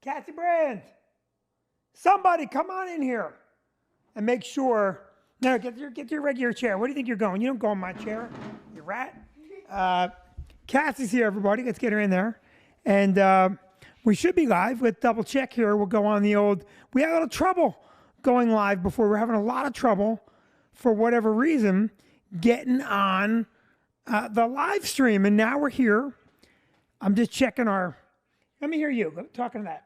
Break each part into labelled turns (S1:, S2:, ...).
S1: Cassie Brand, somebody come on in here and make sure. No, get your regular chair. Where do you think you're going? You don't go in my chair, you rat. Cassie's here, everybody. Let's get her in there. And we should be live. With double check here. We'll go on the old. We had a little trouble going live before. We're having a lot of trouble for whatever reason getting on the live stream. And now we're here. I'm just checking our. Let me hear you. Talking to that.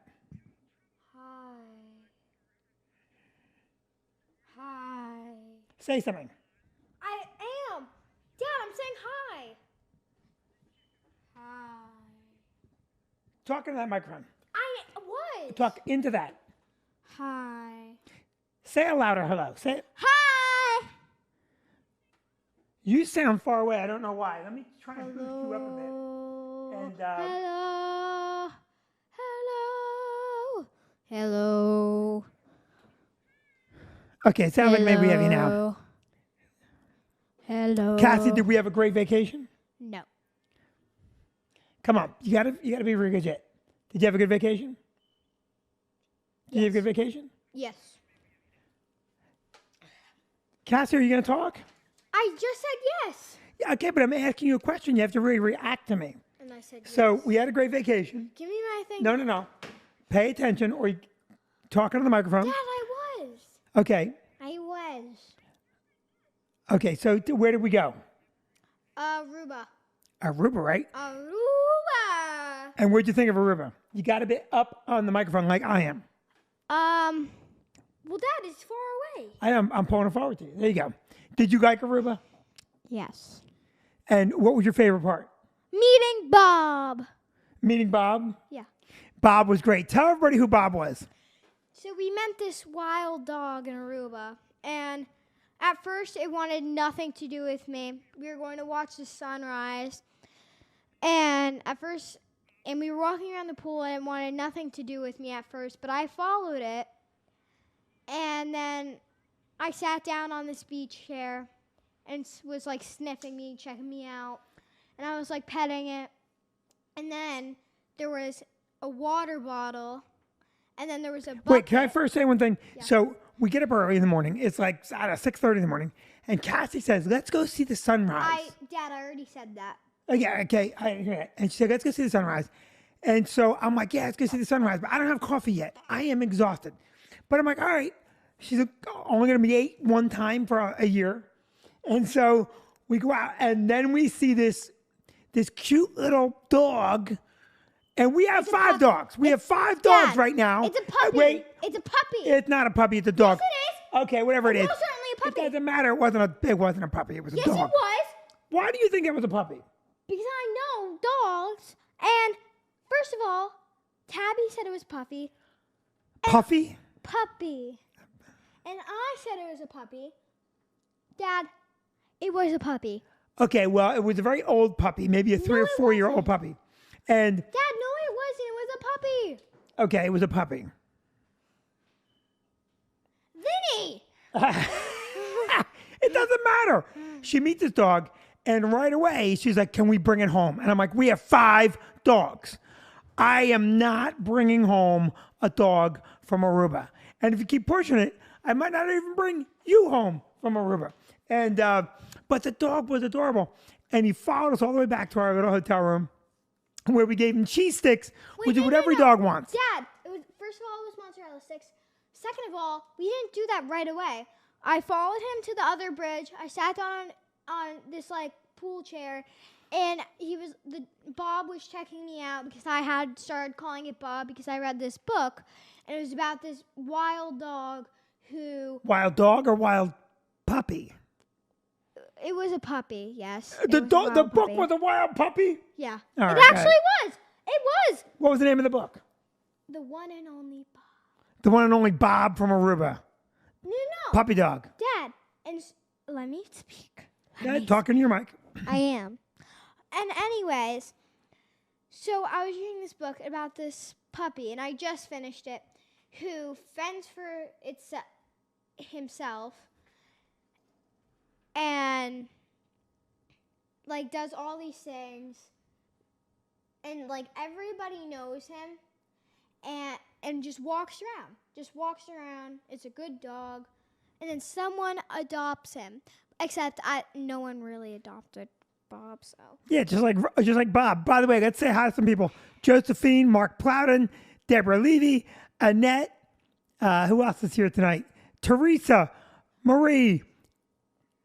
S2: Hi.
S1: Say something.
S2: I am. Dad, I'm saying hi. Hi.
S1: Talking to that microphone.
S2: I was.
S1: Talk into that.
S2: Hi.
S1: Say it louder. Hello. Say it.
S2: Hi.
S1: You sound far away. I don't know why. Let me try and boost you up a bit. And
S2: Hello. Hello. Hello.
S1: okay, it sounds like maybe we have you now.
S2: Hello.
S1: Cassie, did we have a great vacation?
S2: No.
S1: Come on, you gotta be very good yet. Did you have a good vacation? Did you have a good vacation?
S2: Yes.
S1: Cassie, are you gonna talk?
S2: I just said yes.
S1: Yeah, okay, but I'm asking you a question. You have to really react to me.
S2: And I said yes.
S1: So we had a great vacation.
S2: Give me my thing.
S1: No. Pay attention, or you talking to the microphone.
S2: Dad, I was.
S1: Okay.
S2: I was.
S1: Okay. So where did we go?
S2: Aruba.
S1: Aruba, right?
S2: Aruba.
S1: And what'd you think of Aruba? You got to be up on the microphone like I am.
S2: Well, Dad, it's far away.
S1: I'm pulling it forward to you. There you go. Did you like Aruba?
S2: Yes.
S1: And what was your favorite part?
S2: Meeting Bob.
S1: Meeting Bob?
S2: Yeah.
S1: Bob was great. Tell everybody who Bob was.
S2: So we met this wild dog in Aruba, and at first it wanted nothing to do with me. We were going to watch the sunrise, and we were walking around the pool, and it wanted nothing to do with me at first, but I followed it, and then I sat down on this beach chair and was like sniffing me, checking me out, and I was like petting it, and then there was a water bottle, and then there was a bucket.
S1: Wait, can I first say one thing?
S2: Yeah.
S1: So we get up early in the morning. It's like 6:30 in the morning, and Cassie says, "Let's go see the sunrise."
S2: Dad, I already said that.
S1: Oh, yeah, okay. I hear that. And she said, "Let's go see the sunrise." And so I'm like, "Yeah, let's go see the sunrise." But I don't have coffee yet. I am exhausted. But I'm like, "All right." She's like, only going to be 8 one time for a year. And so we go out, and then we see this cute little dog. And we have 5 dogs. We have 5 dogs right now.
S2: It's a puppy.
S1: Wait.
S2: It's a puppy.
S1: It's not a puppy. It's a dog.
S2: Yes, it is.
S1: Okay, whatever it is.
S2: It's most certainly a puppy.
S1: It doesn't matter. It wasn't a puppy. It was a
S2: Yes,
S1: dog.
S2: it was.
S1: Why do you think it was a puppy?
S2: Because I know dogs. And first of all, Tabby said it was puppy.
S1: Puffy?
S2: Puppy. And I said it was a puppy. Dad, it was a puppy.
S1: Okay, well, it was a very old puppy, maybe a 3 or 4 year old puppy. And
S2: Dad, no, it wasn't. It was a puppy.
S1: okay, it was a puppy.
S2: Vinnie!
S1: It doesn't matter. She meets this dog, and right away she's like, "Can we bring it home?" And I'm like, "We have 5 dogs. I am not bringing home a dog from Aruba. And if you keep pushing it, I might not even bring you home from Aruba." And but the dog was adorable, and he followed us all the way back to our little hotel room, where we gave him cheese sticks, which is what every dog wants.
S2: Dad, first of all, it was mozzarella sticks. Second of all, we didn't do that right away. I followed him to the other bridge. I sat down on this like pool chair, and Bob was checking me out because I had started calling it Bob because I read this book, and it was about this wild dog who.
S1: Wild dog or wild puppy?
S2: It was a puppy, yes.
S1: The book was a wild puppy?
S2: Yeah.
S1: All
S2: it
S1: right,
S2: actually was. It was.
S1: What was the name of the book?
S2: The one and only Bob.
S1: The one and only Bob from Aruba.
S2: No.
S1: Puppy dog.
S2: Dad, and let me speak.
S1: Talking to your mic.
S2: I am. And anyways, so I was reading this book about this puppy, and I just finished it, who fends for himself and like does all these things, and like everybody knows him, and just walks around. Just walks around. It's a good dog. And then someone adopts him. Except no one really adopted Bob, so.
S1: Yeah, just like Bob. By the way, let's say hi to some people. Josephine, Mark Plowden, Deborah Levy, Annette. Who else is here tonight? Teresa, Marie,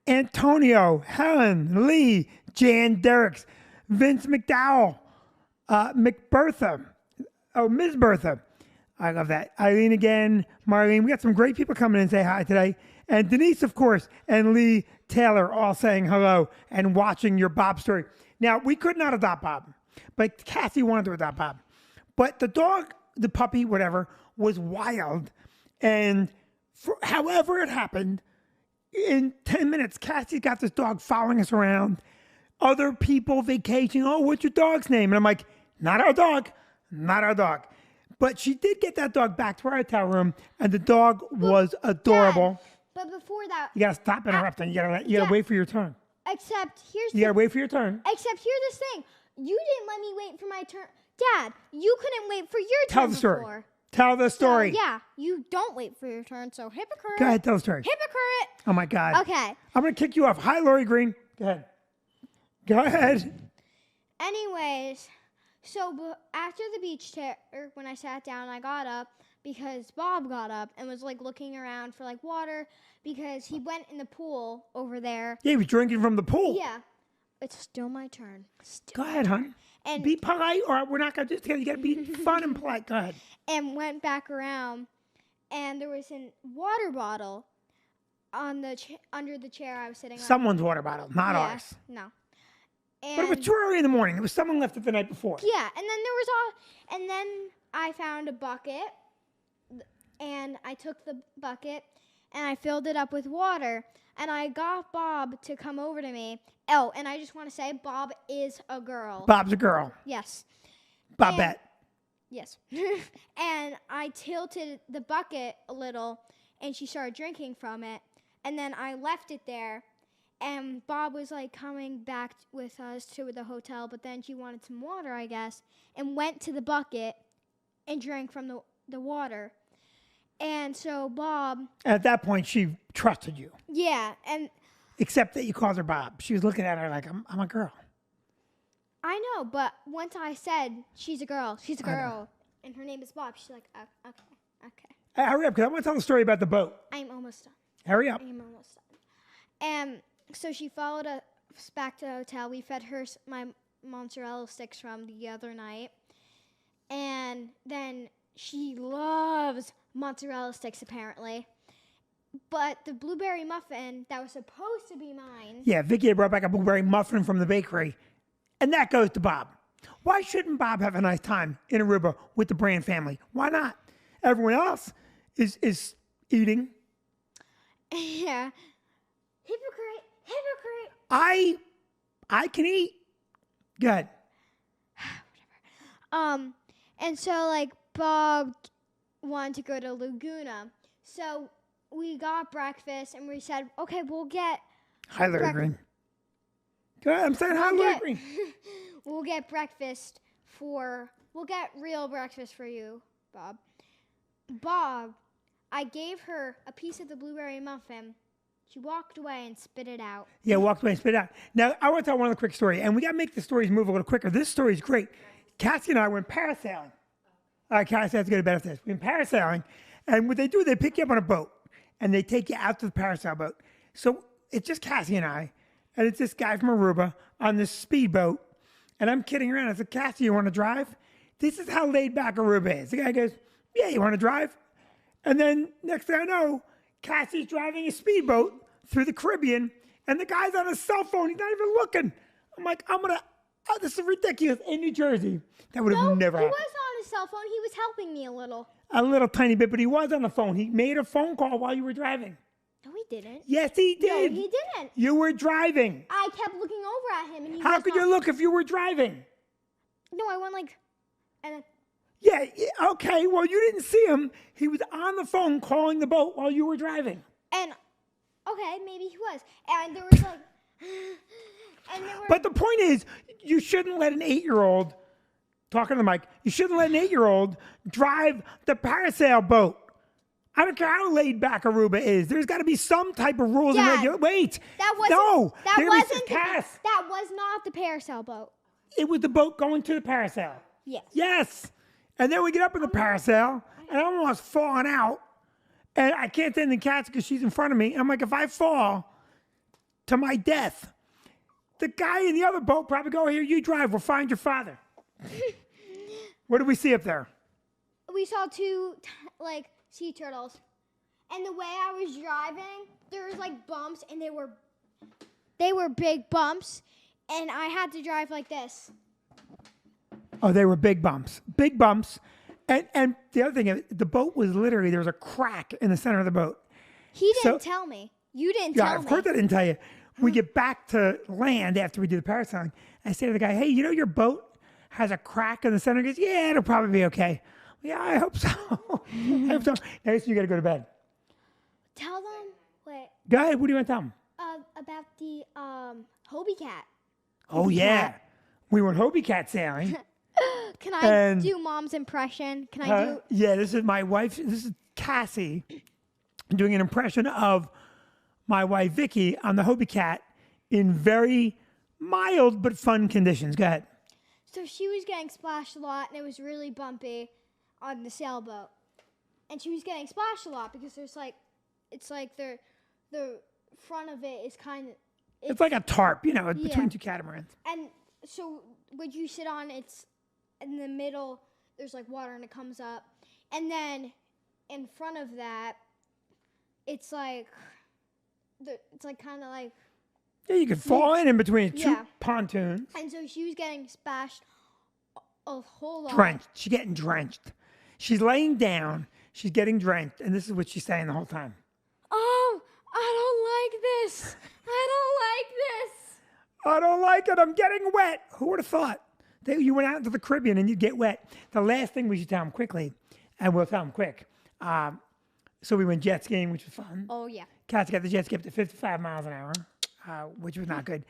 S1: Antonio, Helen, Lee, Jan Derricks, Vince McDowell, McBertha. Oh, Ms. Bertha. I love that. Eileen again, Marlene. We got some great people coming in and say hi today. And Denise, of course, and Lee Taylor all saying hello and watching your Bob story. Now, we could not adopt Bob, but Cassie wanted to adopt Bob. But the dog, the puppy, whatever, was wild. And however it happened, in 10 minutes, Cassie got this dog following us around. Other people vacationing. Oh, what's your dog's name? And I'm like, not our dog, not our dog. But she did get that dog back to our hotel room, and the dog was adorable.
S2: Dad, but before that,
S1: you gotta stop interrupting. You gotta wait for your turn.
S2: Except
S1: you gotta wait for your turn.
S2: Except here's this thing: you didn't let me wait for my turn, Dad. You couldn't wait for your turn.
S1: Tell the story.
S2: Before.
S1: Tell the story.
S2: So, yeah, you don't wait for your turn. So hypocrite.
S1: Go ahead, tell the story.
S2: Hypocrite.
S1: Oh my God.
S2: Okay.
S1: I'm gonna kick you off. Hi, Lori Green. Go ahead. Go ahead.
S2: Anyways, so after the beach chair, when I sat down, I got up because Bob got up and was like looking around for like water because he went in the pool over there.
S1: Yeah, he was drinking from the pool.
S2: Yeah. It's still my turn.
S1: Go ahead, hon. And be polite, or we're not gonna do this together. You gotta be fun and polite. Go ahead.
S2: And went back around, and there was a water bottle on the under the chair I was sitting on.
S1: Someone's water bottle, not ours.
S2: No.
S1: And but it was too early in the morning. It was someone left it the night before.
S2: Yeah, and then I found a bucket, and I took the bucket and I filled it up with water, and I got Bob to come over to me. Oh, and I just want to say, Bob is a girl.
S1: Bob's a girl.
S2: Yes.
S1: Bobette.
S2: Yes. And I tilted the bucket a little, and she started drinking from it, and then I left it there. And Bob was like coming back with us to the hotel, but then she wanted some water, I guess, and went to the bucket and drank from the water. And so Bob...
S1: At that point, she trusted you.
S2: Yeah, and...
S1: Except that you called her Bob. She was looking at her like, I'm a girl.
S2: I know, but once I said, she's a girl, and her name is Bob, she's like, okay.
S1: Hey, hurry up, because I want to tell the story about the boat.
S2: I'm almost done.
S1: Hurry up.
S2: I'm almost done. And so she followed us back to the hotel. We fed her my mozzarella sticks from the other night. And then she loves mozzarella sticks, apparently. But the blueberry muffin that was supposed to be mine.
S1: Yeah, Vicky brought back a blueberry muffin from the bakery. And that goes to Bob. Why shouldn't Bob have a nice time in Aruba with the Brand family? Why not? Everyone else is eating.
S2: Yeah. Hypocrite.
S1: I can eat. Good.
S2: Whatever. And so like Bob wanted to go to Laguna. So we got breakfast and we said, okay, we'll get...
S1: Hi, Larry Green. Go ahead, I'm saying hi, Larry Green.
S2: We'll get real breakfast for you, Bob. Bob, I gave her a piece of the blueberry muffin. She walked away and spit it out.
S1: Yeah, walked away and spit it out. Now, I want to tell one other quick story, and we got to make the stories move a little quicker. This story is great. Cassie and I went parasailing. All right, Cassie has to go to bed after this. We went parasailing, and what they do, they pick you up on a boat, and they take you out to the parasail boat. So it's just Cassie and I, and it's this guy from Aruba on this speedboat, and I'm kidding around. I said, Cassie, you want to drive? This is how laid back Aruba is. The guy goes, yeah, you want to drive? And then next thing I know, Cassie's driving a speedboat through the Caribbean, and the guy's on his cell phone. He's not even looking. I'm like, this is ridiculous. In New Jersey, that would have never happened.
S2: He was on his cell phone. He was helping me a little.
S1: A little tiny bit, but he was on the phone. He made a phone call while you were driving.
S2: No, he didn't.
S1: Yes, he did.
S2: No, he didn't.
S1: You were driving.
S2: I kept looking over at him, and he
S1: How could you look if you were driving?
S2: No, I went like, and then...
S1: Yeah, okay, well, you didn't see him. He was on the phone calling the boat while you were driving.
S2: And, okay, maybe he was. And there was like...
S1: But the point is, you shouldn't let an 8-year-old talking to the mic, you shouldn't let an 8-year-old drive the parasail boat. I don't care how laid back Aruba is. There's got to be some type of rules and
S2: Dad,
S1: regulations. Wait.
S2: That wasn't,
S1: No.
S2: that
S1: There was
S2: wasn't,
S1: Cass.
S2: that was not the parasail boat.
S1: It was the boat going to the parasail.
S2: Yes.
S1: Yes. And then we get up in the parasail, and I'm almost falling out. And I can't stand the Cass because she's in front of me. And I'm like, if I fall to my death, the guy in the other boat probably go, here, you drive. We'll find your father. What did we see up there?
S2: We saw two, like, sea turtles. And the way I was driving, there was, like, bumps, and they were big bumps. And I had to drive like this.
S1: Oh, they were big bumps. Big bumps. And the other thing, the boat was literally, there was a crack in the center of the boat.
S2: He didn't tell me. You didn't tell me.
S1: Yeah, of course I didn't tell you. We get back to land after we do the parasailing. I say to the guy, hey, you know your boat has a crack in the center? He goes, yeah, it'll probably be okay. Yeah, I hope so. I hope so. Next, you got to go to bed.
S2: Tell them, wait.
S1: Go ahead. What do you want to tell them?
S2: About the Hobie Cat.
S1: Oh, yeah. We went Hobie Cat sailing.
S2: Can I do Mom's impression? Can I do?
S1: Yeah, this is my wife. This is Cassie doing an impression of my wife, Vicky, on the Hobie Cat in very mild but fun conditions. Go ahead.
S2: So she was getting splashed a lot, and it was really bumpy on the sailboat. And she was getting splashed a lot because there's like, it's like the front of it is kind of...
S1: It's like a tarp, between two catamarans.
S2: And so when you sit on, it's in the middle, there's like water and it comes up. And then in front of that, it's like kind of like...
S1: Yeah, you could fall in between two pontoons.
S2: And so she was getting splashed a whole lot.
S1: Drenched. She's getting drenched. She's laying down. She's getting drenched. And this is what she's saying the whole time.
S2: Oh, I don't like this. I
S1: don't like it. I'm getting wet. Who would have thought that you went out into the Caribbean and you'd get wet? The last thing we should tell them quickly, and we'll tell them quick. So we went jet skiing, which was fun.
S2: Oh, yeah.
S1: Cassie got the jet ski up to 55 miles an hour, which was not good.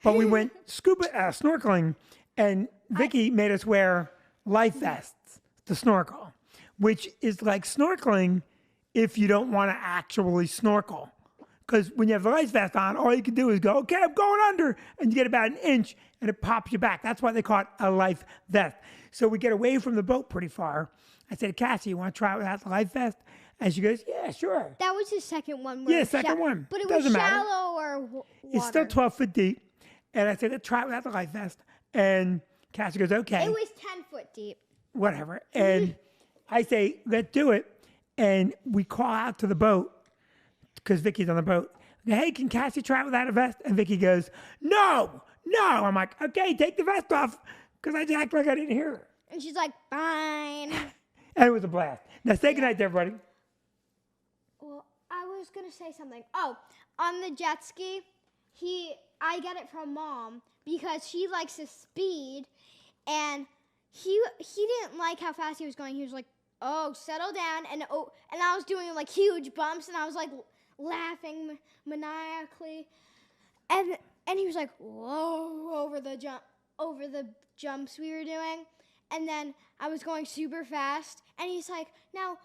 S1: But we went snorkeling, and Vicky made us wear life vests to snorkel, which is like snorkeling if you don't want to actually snorkel. Because when you have the life vest on, all you can do is go, okay, I'm going under. And you get about an inch, and it pops you back. That's why they call it a life vest. So we get away from the boat pretty far. I said, Cassie, you want to try it without the life vest? And she goes, yeah, sure.
S2: That was his second one.
S1: Yeah, second one.
S2: But it
S1: Doesn't
S2: was
S1: matter.
S2: shallow or water?
S1: It's still 12 foot deep. And I said, let's try it without the life vest. And Cassie goes, okay.
S2: It was 10 foot deep.
S1: Whatever. And I say, let's do it. And we call out to the boat, because Vicky's on the boat. Hey, can Cassie try it without a vest? And Vicky goes, no. I'm like, okay, take the vest off, because I just act like I didn't hear her.
S2: And she's like, fine.
S1: And it was a blast. Now say goodnight to everybody.
S2: Well, I was going to say something. Oh, on the jet ski, I get it from Mom because she likes to speed, and he didn't like how fast he was going. He was like, oh, settle down. And I was doing like huge bumps, and I was like laughing maniacally. And he was like, whoa, over the jumps we were doing. And then I was going super fast, and he's like, now,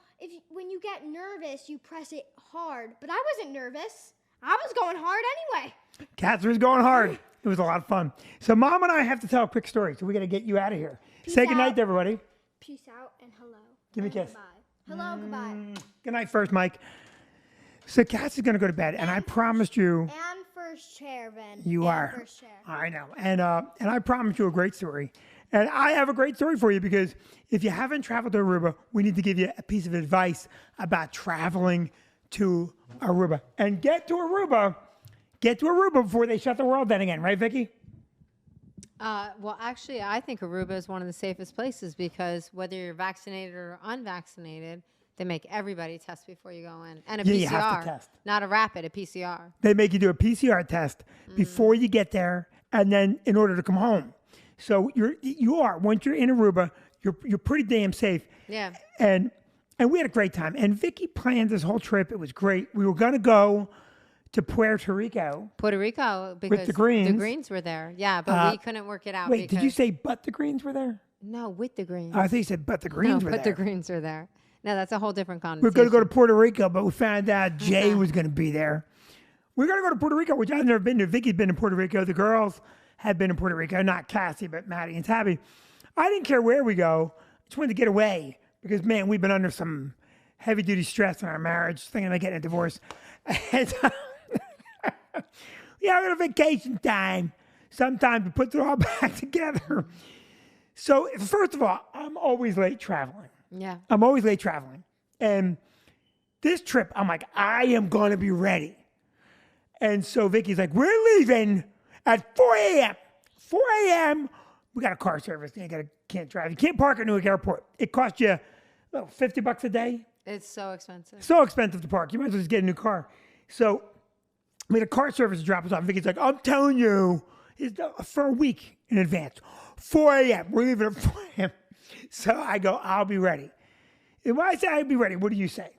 S2: when you get nervous, you press it hard. But I wasn't nervous. I was going hard anyway. Catherine was going hard. It was a lot of fun. So Mom and I have to tell a quick story, so we got to get you out of here. Say goodnight to everybody. Peace out and hello.
S1: Give me a kiss.
S2: Goodbye. Hello, goodbye.
S1: Good night first, Mike. So Cassie's going to go to bed, and I promised you...
S2: And first chair, Vin.
S1: You are.
S2: First chair.
S1: I know. And I promised you a great story. And I have a great story for you, because if you haven't traveled to Aruba, we need to give you a piece of advice about traveling to Aruba. And get to Aruba before they shut the world down again. Right, Vicky?
S3: Well, actually, I think Aruba is one of the safest places, because whether you're vaccinated or unvaccinated, they make everybody test before you go in. And a PCR.
S1: You have to test.
S3: Not a rapid, a PCR.
S1: They make you do a PCR test before you get there, and then in order to come home. So once you're in Aruba, you're pretty damn safe.
S3: Yeah.
S1: And we had a great time. And Vicky planned this whole trip. It was great. We were going to go to Puerto Rico.
S3: Because
S1: the Greens.
S3: The Greens were there. Yeah, but we couldn't work it out.
S1: Wait, did you say but the Greens were there?
S3: No, with the greens.
S1: I think he said, but the
S3: No,
S1: greens were
S3: but
S1: there.
S3: the greens are there. No, that's a whole different
S1: We
S3: conversation.
S1: were going to go to Puerto Rico, but we found out Jay was going to be there. We're going to go to Puerto Rico, which I've never been to. Vicky's been to Puerto Rico. The girls have been to Puerto Rico. Not Cassie, but Maddie and Tabby. I didn't care where we go. I just wanted to get away because, man, we've been under some heavy-duty stress in our marriage, thinking about getting a divorce. And, yeah, we're on vacation time. Sometimes we put it all back together. So, first of all, I'm always late traveling.
S3: Yeah.
S1: I'm always late traveling. And this trip, I'm like, I am going to be ready. And so Vicky's like, we're leaving at 4 a.m. 4 a.m. We got a car service. Can't drive. You can't park at Newark Airport. It costs you $50 a day.
S3: It's so expensive.
S1: So expensive to park. You might as well just get a new car. So we had a car service to drop us off. Vicky's like, I'm telling you, it's for a week in advance. 4 a.m. We're leaving at 4 a.m. So I go, I'll be ready. And when I say I'll be ready, what do you say?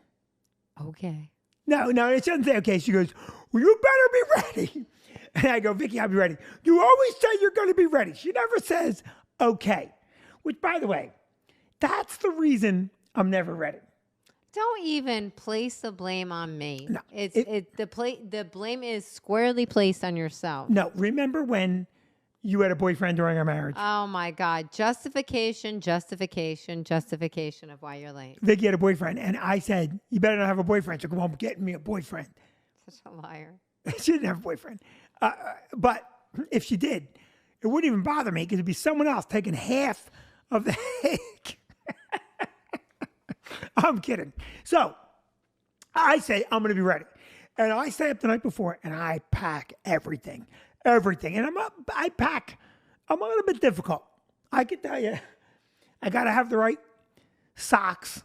S3: Okay.
S1: No, it doesn't say okay. She goes, well, you better be ready. And I go, Vicky, I'll be ready. You always say you're going to be ready. She never says okay. Which, by the way, that's the reason I'm never ready.
S3: Don't even place the blame on me.
S1: No,
S3: the blame is squarely placed on yourself.
S1: No, remember when you had a boyfriend during our marriage?
S3: Oh my God. Justification of why you're late.
S1: Vicky had a boyfriend, and I said, you better not have a boyfriend. So come home, get me a boyfriend.
S3: Such a liar.
S1: She didn't have a boyfriend. But if she did, it wouldn't even bother me because it'd be someone else taking half of the cake. I'm kidding. So I say, I'm going to be ready. And I stay up the night before and I pack everything. And I pack. I'm a little bit difficult. I can tell you, I got to have the right socks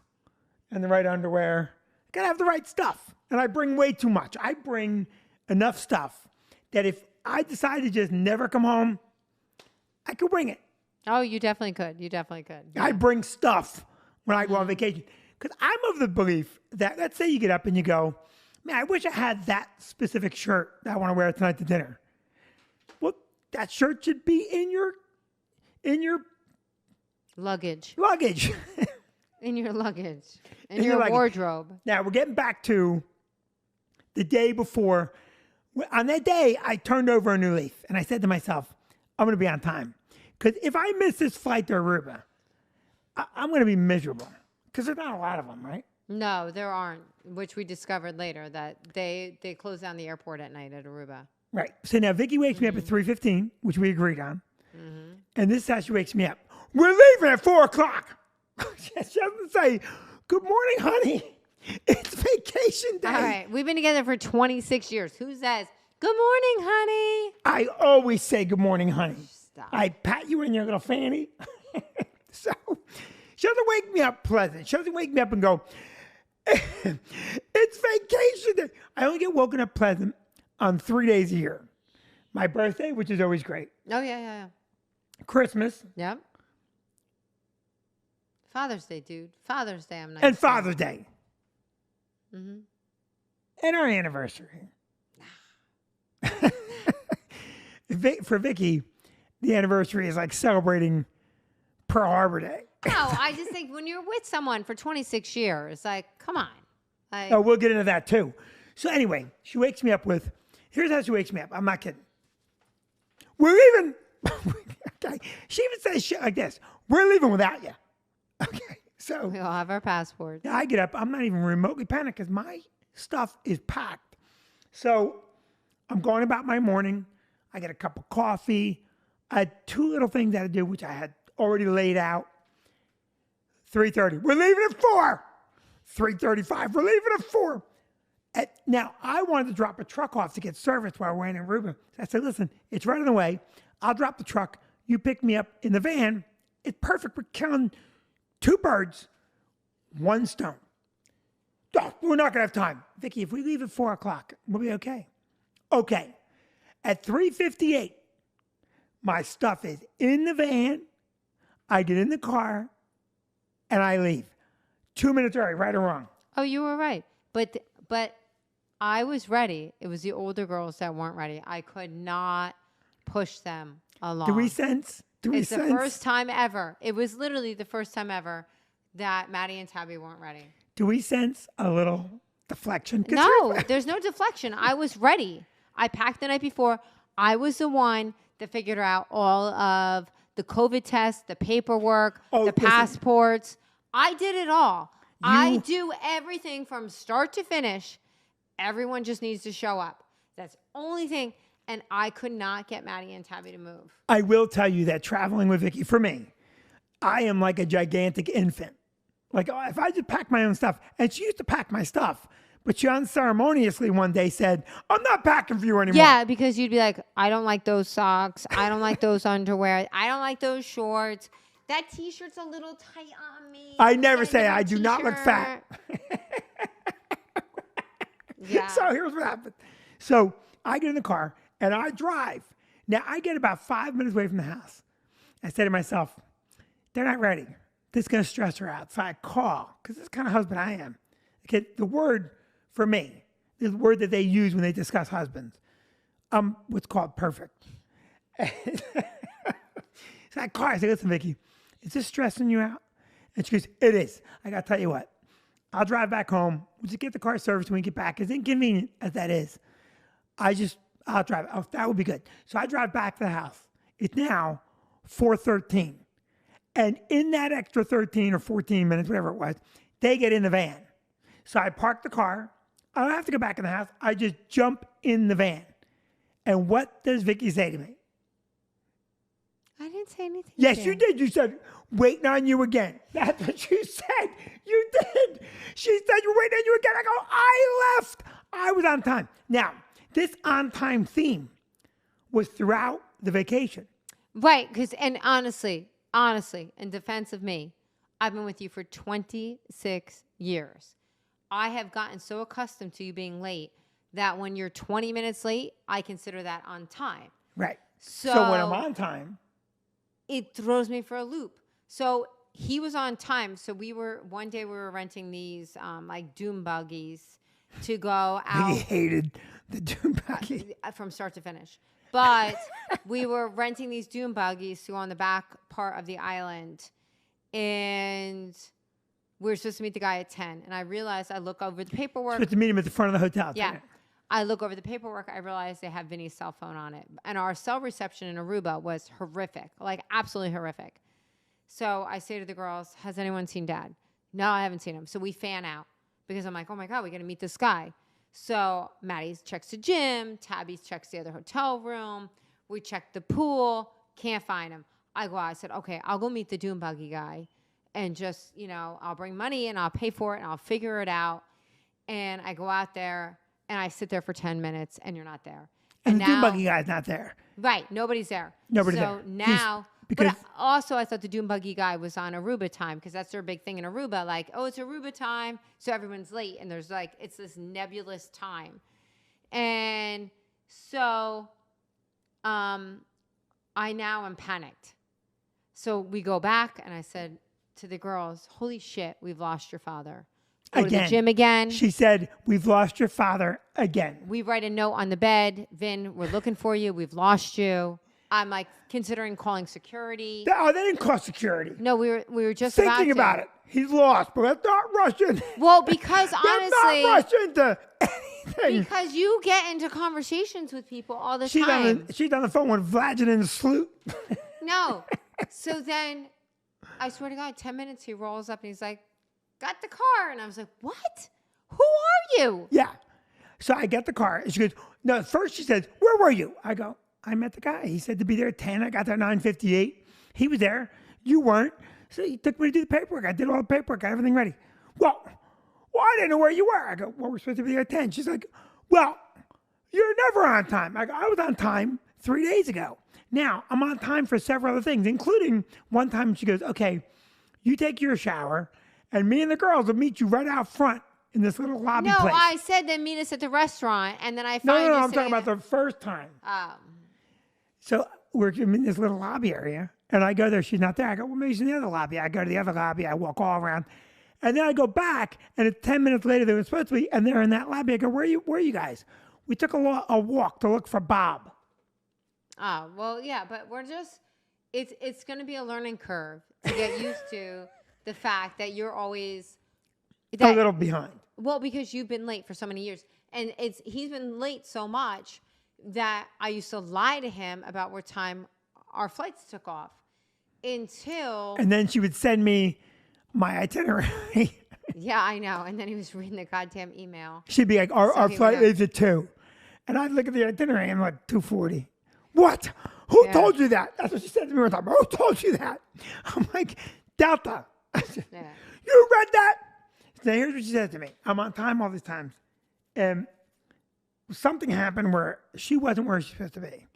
S1: and the right underwear. I got to have the right stuff. And I bring way too much. I bring enough stuff that if I decide to just never come home, I could bring it.
S3: Oh, you definitely could. Yeah.
S1: I bring stuff when I go on vacation. Because I'm of the belief that, let's say you get up and you go, man, I wish I had that specific shirt that I want to wear tonight to dinner. Well, that shirt should be in your
S3: luggage. In your luggage. In your
S1: luggage.
S3: wardrobe.
S1: Now, we're getting back to the day before. On that day, I turned over a new leaf. And I said to myself, I'm going to be on time. Because if I miss this flight to Aruba, I'm going to be miserable. Because there's not a lot of them, right?
S3: No, there aren't, which we discovered later that they close down the airport at night at Aruba.
S1: Right. So now Vicky wakes me up at 3:15, which we agreed on. And this is how she wakes me up. We're leaving at 4 o'clock. She doesn't say, good morning, honey. It's vacation day.
S3: All right. We've been together for 26 years. Who says, good morning, honey?
S1: I always say good morning, honey.
S3: Stop.
S1: I pat you in your little fanny. So she doesn't wake me up pleasant. She doesn't wake me up and go, it's vacation day. I only get woken up pleasant on 3 days a year. My birthday, which is always great.
S3: Oh, yeah.
S1: Christmas.
S3: Yep. Father's Day, dude. Father's Day, I'm nice.
S1: And Father's Day.
S3: Mm-hmm.
S1: And our anniversary. For Vicky, the anniversary is like celebrating Pearl Harbor Day.
S3: No, I just think when you're with someone for 26 years, like, come on.
S1: Oh, we'll get into that too. So anyway, she wakes me up with, here's how she wakes me up. I'm not kidding. We're leaving. Okay. She even says shit like this. We're leaving without you. Okay. So
S3: We all have our passports.
S1: I get up. I'm not even remotely panicked because my stuff is packed. So I'm going about my morning. I get a cup of coffee. I had two little things I had to do, which I had already laid out. 3:30. We're leaving at 4. 3:35. We're leaving at 4. Now, I wanted to drop a truck off to get serviced while we're in Aruba. So I said, listen, it's right on the way. I'll drop the truck. You pick me up in the van. It's perfect. We're killing 2 birds, 1 stone. Oh, we're not going to have time. Vicky, if we leave at 4 o'clock, we'll be okay. Okay. At 3:58, my stuff is in the van. I get in the car, and I leave. 2 minutes early, right or wrong.
S3: Oh, you were right. But I was ready. It was the older girls that weren't ready. I could not push them along.
S1: Do we sense Do we
S3: It's the
S1: sense?
S3: first time ever. It was literally the first time ever that Maddie and Tabby weren't ready.
S1: Do we sense a little deflection? 'Cause
S3: No, there's no deflection. I was ready. I packed the night before. I was the one that figured out all of the COVID tests, the paperwork, the
S1: listen.
S3: passports. I did it all. I do everything from start to finish. Everyone just needs to show up. That's the only thing. And I could not get Maddie and Tabby to move.
S1: I will tell you that traveling with Vicky, for me, I am like a gigantic infant. Like if I just pack my own stuff, and she used to pack my stuff, but she unceremoniously one day said, "I'm not packing for you anymore."
S3: Yeah, because you'd be like, I don't like those socks. I don't like those underwear. I don't like those shorts. That T-shirt's a little tight on me.
S1: I never
S3: Get a
S1: say
S3: different
S1: I do not look fat.
S3: Yeah.
S1: So here's what happened. So I get in the car and I drive. Now I get about 5 minutes away from the house. I say to myself, they're not ready. This is going to stress her out. So I call, because this is the kind of husband I am. Okay, the word for me, the word that they use when they discuss husbands, what's called perfect. So I call, I say, listen, Vicky, is this stressing you out? And she goes, it is. I got to tell you what, I'll drive back home. We'll just get the car serviced when we get back. As inconvenient as that is, I'll drive. Oh, that would be good. So I drive back to the house. It's now 4:13. And in that extra 13 or 14 minutes, whatever it was, they get in the van. So I park the car. I don't have to go back in the house. I just jump in the van. And what does Vicky say to me?
S3: I didn't say anything.
S1: Yes, you did. You said, waiting on you again. That's what you said. You did. She said, you're waiting on you again. I go, I left. I was on time. Now, this on-time theme was throughout the vacation.
S3: Right, and honestly, in defense of me, I've been with you for 26 years. I have gotten so accustomed to you being late that when you're 20 minutes late, I consider that on time.
S1: Right. So when I'm on time,
S3: it throws me for a loop. So he was on time. So one day we were renting these like doom buggies to go out.
S1: he hated the doom buggy.
S3: From start to finish. But we were renting these doom buggies to go on the back part of the island. And we were supposed to meet the guy at 10. And I realized, I look over the paperwork.
S1: Supposed to meet him at the front of the hotel.
S3: Yeah. I look over the paperwork. I realized they have Vinnie's cell phone on it. And our cell reception in Aruba was horrific, like absolutely horrific. So I say to the girls, has anyone seen Dad? No, I haven't seen him. So we fan out because I'm like, oh my God, we got to meet this guy. So Maddie checks the gym. Tabby checks the other hotel room. We check the pool. Can't find him. I go out. I said, okay, I'll go meet the doom buggy guy and just, I'll bring money and I'll pay for it and I'll figure it out. And I go out there and I sit there for 10 minutes and you're not there.
S1: And the doom buggy guy's not there.
S3: Right. Nobody's there.
S1: Nobody's
S3: there. So now, but also I thought the doom buggy guy was on Aruba time because that's their big thing in Aruba. Like, oh, it's Aruba time. So everyone's late. And there's it's this nebulous time. And so I now am panicked. So we go back and I said to the girls, holy shit, we've lost your father. Go to the gym again.
S1: She said, we've lost your father again.
S3: We write a note on the bed. Vin, we're looking for you. We've lost you. I'm considering calling security.
S1: Oh, they didn't call security.
S3: No, we were just
S1: thinking about it. He's lost, but let's not rush in.
S3: Well, because honestly,
S1: let's not rush into anything.
S3: Because you get into conversations with people all the time.
S1: She's on the phone with Vlad and Sloot.
S3: No. So then, I swear to God, 10 minutes, he rolls up and he's like, got the car. And I was like, what? Who are you?
S1: Yeah. So I get the car. And she goes, no, first she says, where were you? I go, I met the guy. He said to be there at 10. I got there at 9:58. He was there. You weren't. So he took me to do the paperwork. I did all the paperwork. Got everything ready. Well, I didn't know where you were. I go, well, we're supposed to be there at 10. She's like, well, you're never on time. I go, I was on time 3 days ago. Now, I'm on time for several other things, including one time she goes, okay, you take your shower, and me and the girls will meet you right out front in this little lobby place.
S3: No, I said then meet us at the restaurant, and then I find
S1: No, I'm talking about the first time. So we're in this little lobby area, and I go there. She's not there. I go, well, maybe she's in the other lobby. I go to the other lobby. I walk all around. And then I go back, and it's 10 minutes later they were supposed to be, and they're in that lobby. I go, where are you guys? We took a walk to look for Bob.
S3: Oh, well, yeah, but it's going to be a learning curve to get used to the fact that you're always
S1: a little behind.
S3: Well, because you've been late for so many years, and he's been late so much that I used to lie to him about what time our flights took off until.
S1: And then she would send me my itinerary.
S3: Yeah, I know. And then he was reading the goddamn email.
S1: She'd be like, our flight is at 2. And I'd look at the itinerary and I'm like, 2:40. What? Who told you that? That's what she said to me one time. Who told you that? I'm like, Delta. Said, you read that? So here's what she said to me. I'm on time all these times. And something happened where she wasn't where she's supposed to be.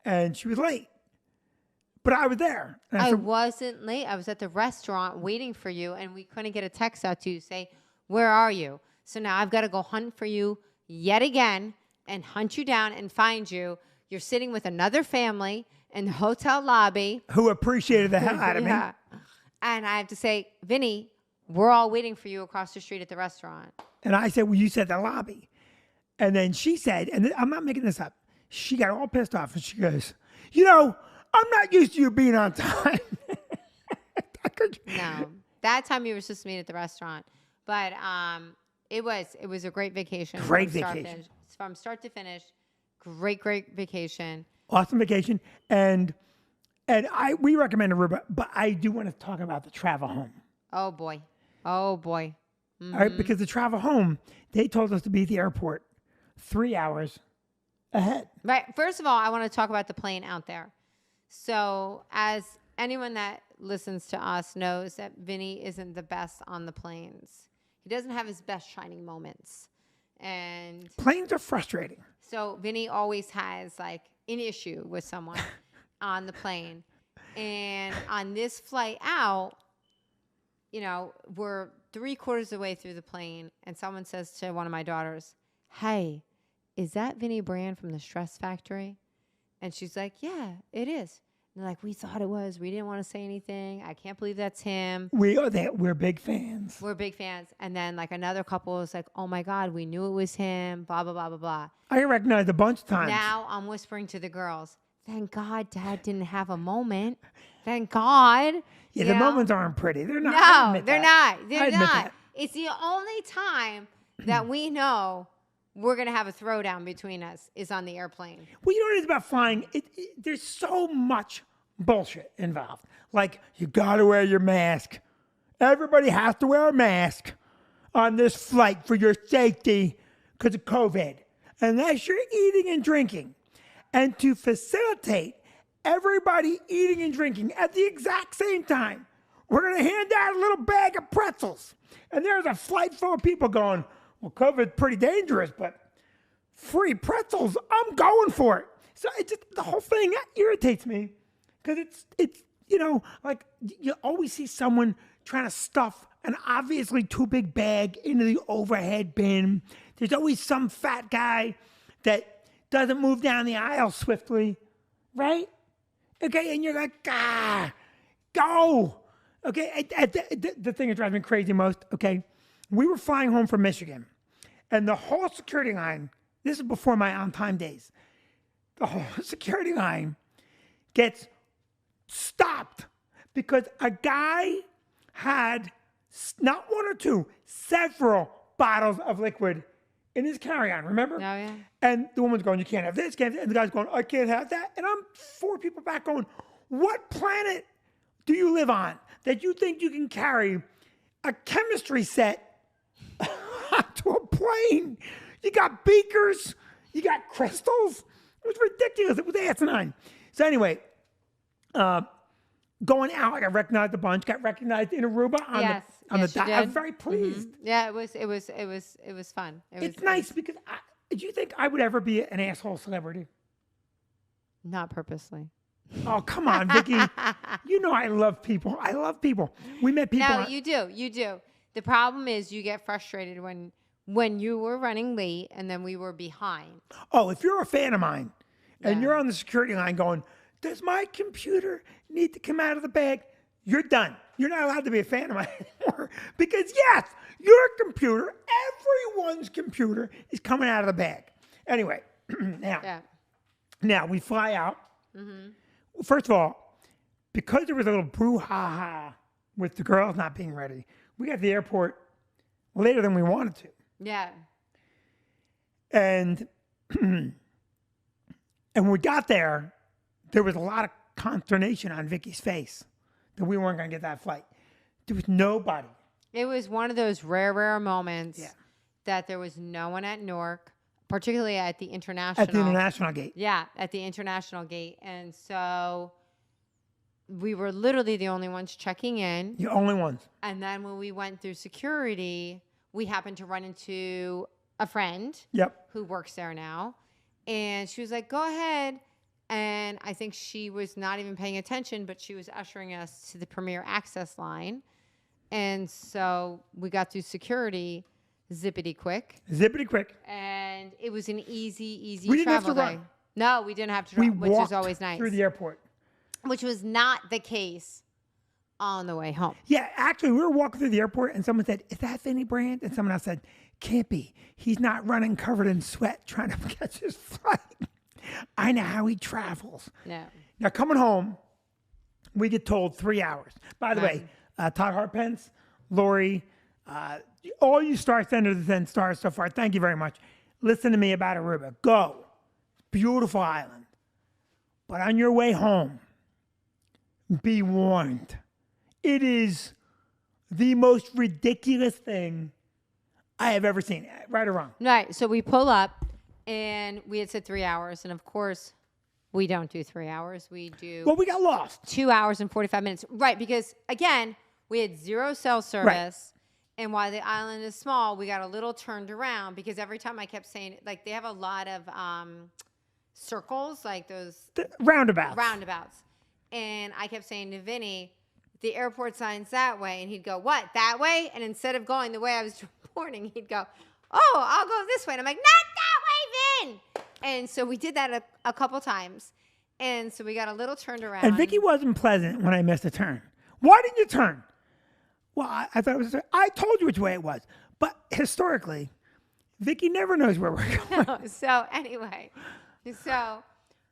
S1: And she was late. But I was there. And
S3: I wasn't late. I was at the restaurant waiting for you, and we couldn't get a text out to you say, where are you? So now I've got to go hunt for you yet again and hunt you down and find you. You're sitting with another family in the hotel lobby.
S1: Who appreciated the hell out of me.
S3: And I have to say, Vinny, we're all waiting for you across the street at the restaurant.
S1: And I said, well, you said the lobby. And then she said, and I'm not making this up, she got all pissed off and she goes, I'm not used to you being on time.
S3: No, that time you were supposed to meet at the restaurant, but it was a great vacation.
S1: Great vacation
S3: from start to finish. Great
S1: vacation. Awesome vacation, and we recommend Aruba, but I do want to talk about the travel home.
S3: Oh boy. Mm-hmm.
S1: All right, because the travel home, they told us to be at the airport 3 hours ahead.
S3: Right. First of all, I want to talk about the plane out there. So as anyone that listens to us knows that Vinny isn't the best on the planes. He doesn't have his best shining moments. And
S1: planes are frustrating.
S3: So Vinny always has like an issue with someone on the plane. And on this flight out, we're 3/4 of the way through the plane and someone says to one of my daughters, hey, is that Vinnie Brand from the Stress Factory? And she's like, yeah, it is. And they're like, we thought it was. We didn't want to say anything. I can't believe that's him.
S1: We're big fans.
S3: We're big fans. And then like another couple was like, oh my God, we knew it was him, blah, blah, blah, blah, blah.
S1: I recognized a bunch of times.
S3: Now I'm whispering to the girls, thank God Dad didn't have a moment. Thank God.
S1: Yeah, the moments aren't pretty. They're not.
S3: No, they're not. They're not. It's the only time that we know we're going to have a throwdown between us is on the airplane.
S1: Well, you know what it is about flying? There's so much bullshit involved. Like, you got to wear your mask. Everybody has to wear a mask on this flight for your safety because of COVID, unless you're eating and drinking. And to facilitate everybody eating and drinking at the exact same time, we're going to hand out a little bag of pretzels. And there's a flight full of people going, well, COVID's pretty dangerous, but free pretzels, I'm going for it. So the whole thing irritates me because it's like you always see someone trying to stuff an obviously too big bag into the overhead bin. There's always some fat guy that doesn't move down the aisle swiftly, right? Okay, and you're like, go. Okay, the thing that drives me crazy most, okay, we were flying home from Michigan, and the whole security line, this is before my on-time days, the whole security line gets stopped because a guy had not one or two, several bottles of liquid in his carry-on, remember?
S3: Oh, yeah.
S1: And the woman's going, you can't have this, can't have that. And the guy's going, I can't have that. And I'm 4 people back going, what planet do you live on that you think you can carry a chemistry set onto a plane? You got beakers, you got crystals. It was ridiculous. It was asinine. So anyway, going out, I got recognized a bunch. Got recognized in Aruba on the dock. I was very pleased.
S3: Mm-hmm. Yeah, it was fun.
S1: It's nice because do you think I would ever be an asshole celebrity?
S3: Not purposely.
S1: Oh, come on, Vicky. You know I love people. We met people.
S3: No, you do. The problem is you get frustrated when you were running late and then we were behind.
S1: Oh, if you're a fan of mine and you're on the security line going, does my computer need to come out of the bag? You're done. You're not allowed to be a fan of mine anymore. Because yes, your computer, everyone's computer is coming out of the bag. Anyway, now we fly out. Mm-hmm. First of all, because there was a little brouhaha with the girls not being ready, we got to the airport later than we wanted to.
S3: Yeah.
S1: And when we got there, there was a lot of consternation on Vicky's face that we weren't going to get that flight. There was nobody.
S3: It was one of those rare moments
S1: Yeah.
S3: that there was no one at Newark, particularly at the international.
S1: At the international gate.
S3: Yeah, at the international gate. And so we were literally the only ones checking in.
S1: The only ones.
S3: And then when we went through security, we happened to run into a friend
S1: Yep.
S3: who works there now. And she was like, go ahead. And I think she was not even paying attention, but she was ushering us to the Premier Access line. And so we got through security zippity quick.
S1: Zippity quick.
S3: And it was an easy
S1: We didn't have
S3: travel
S1: to
S3: day.
S1: run.
S3: No, we didn't have to
S1: We
S3: run, which
S1: walked
S3: is always nice.
S1: through the airport.
S3: Which was not the case on the way home.
S1: Yeah, actually, we were walking through the airport and someone said, is that Vinnie Brandt? And someone else said, can't be. He's not running covered in sweat trying to catch his flight. I know how he travels.
S3: No.
S1: Now, coming home, we get told 3 hours. By the way, Todd Harpence, Lori, all you star senders and 10 stars so far, thank you very much. Listen to me about Aruba. Go. Beautiful island. But on your way home, be warned. It is the most ridiculous thing I have ever seen, right or wrong.
S3: Right. So we pull up and we had said 3 hours. And of course, we don't do 3 hours. We do
S1: Well, we got lost.
S3: 2 hours and 45 minutes. Right. Because again, we had 0 cell service.
S1: Right.
S3: And while the island is small, we got a little turned around because every time I kept saying, like, they have a lot of circles, like those
S1: The roundabouts.
S3: roundabouts. And I kept saying to Vinny, the airport sign's that way. And he'd go, what, that way? And instead of going the way I was reporting, he'd go, oh, I'll go this way. And I'm like, not that way, Vin. And so we did that a couple times. And so we got a little turned around.
S1: And Vicky wasn't pleasant when I missed a turn. Why didn't you turn? Well, I thought it was. I told you which way it was. But historically, Vicky never knows where we're going.
S3: So anyway, so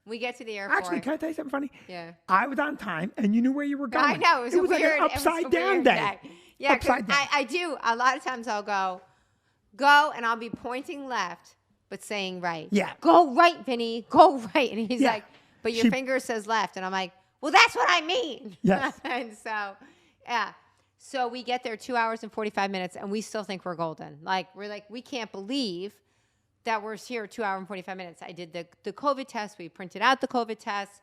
S3: we get to the airport.
S1: Actually, can I tell you something funny?
S3: Yeah.
S1: I was on time, and you knew where you were going.
S3: I know. It was,
S1: like
S3: weird,
S1: an upside down day.
S3: Yeah, 'cause
S1: Upside down.
S3: I do. A lot of times I'll go, and I'll be pointing left, but saying right.
S1: Yeah.
S3: Go right, Vinny. Go right. And he's
S1: Yeah.
S3: like, but your finger says left. And I'm like, well, that's what I mean.
S1: Yes.
S3: And so, yeah. So we get there 2 hours and 45 minutes, and we still think we're golden. We're like, we can't believe that we're here 2 hours and 45 minutes. I did the COVID test. We printed out the COVID test.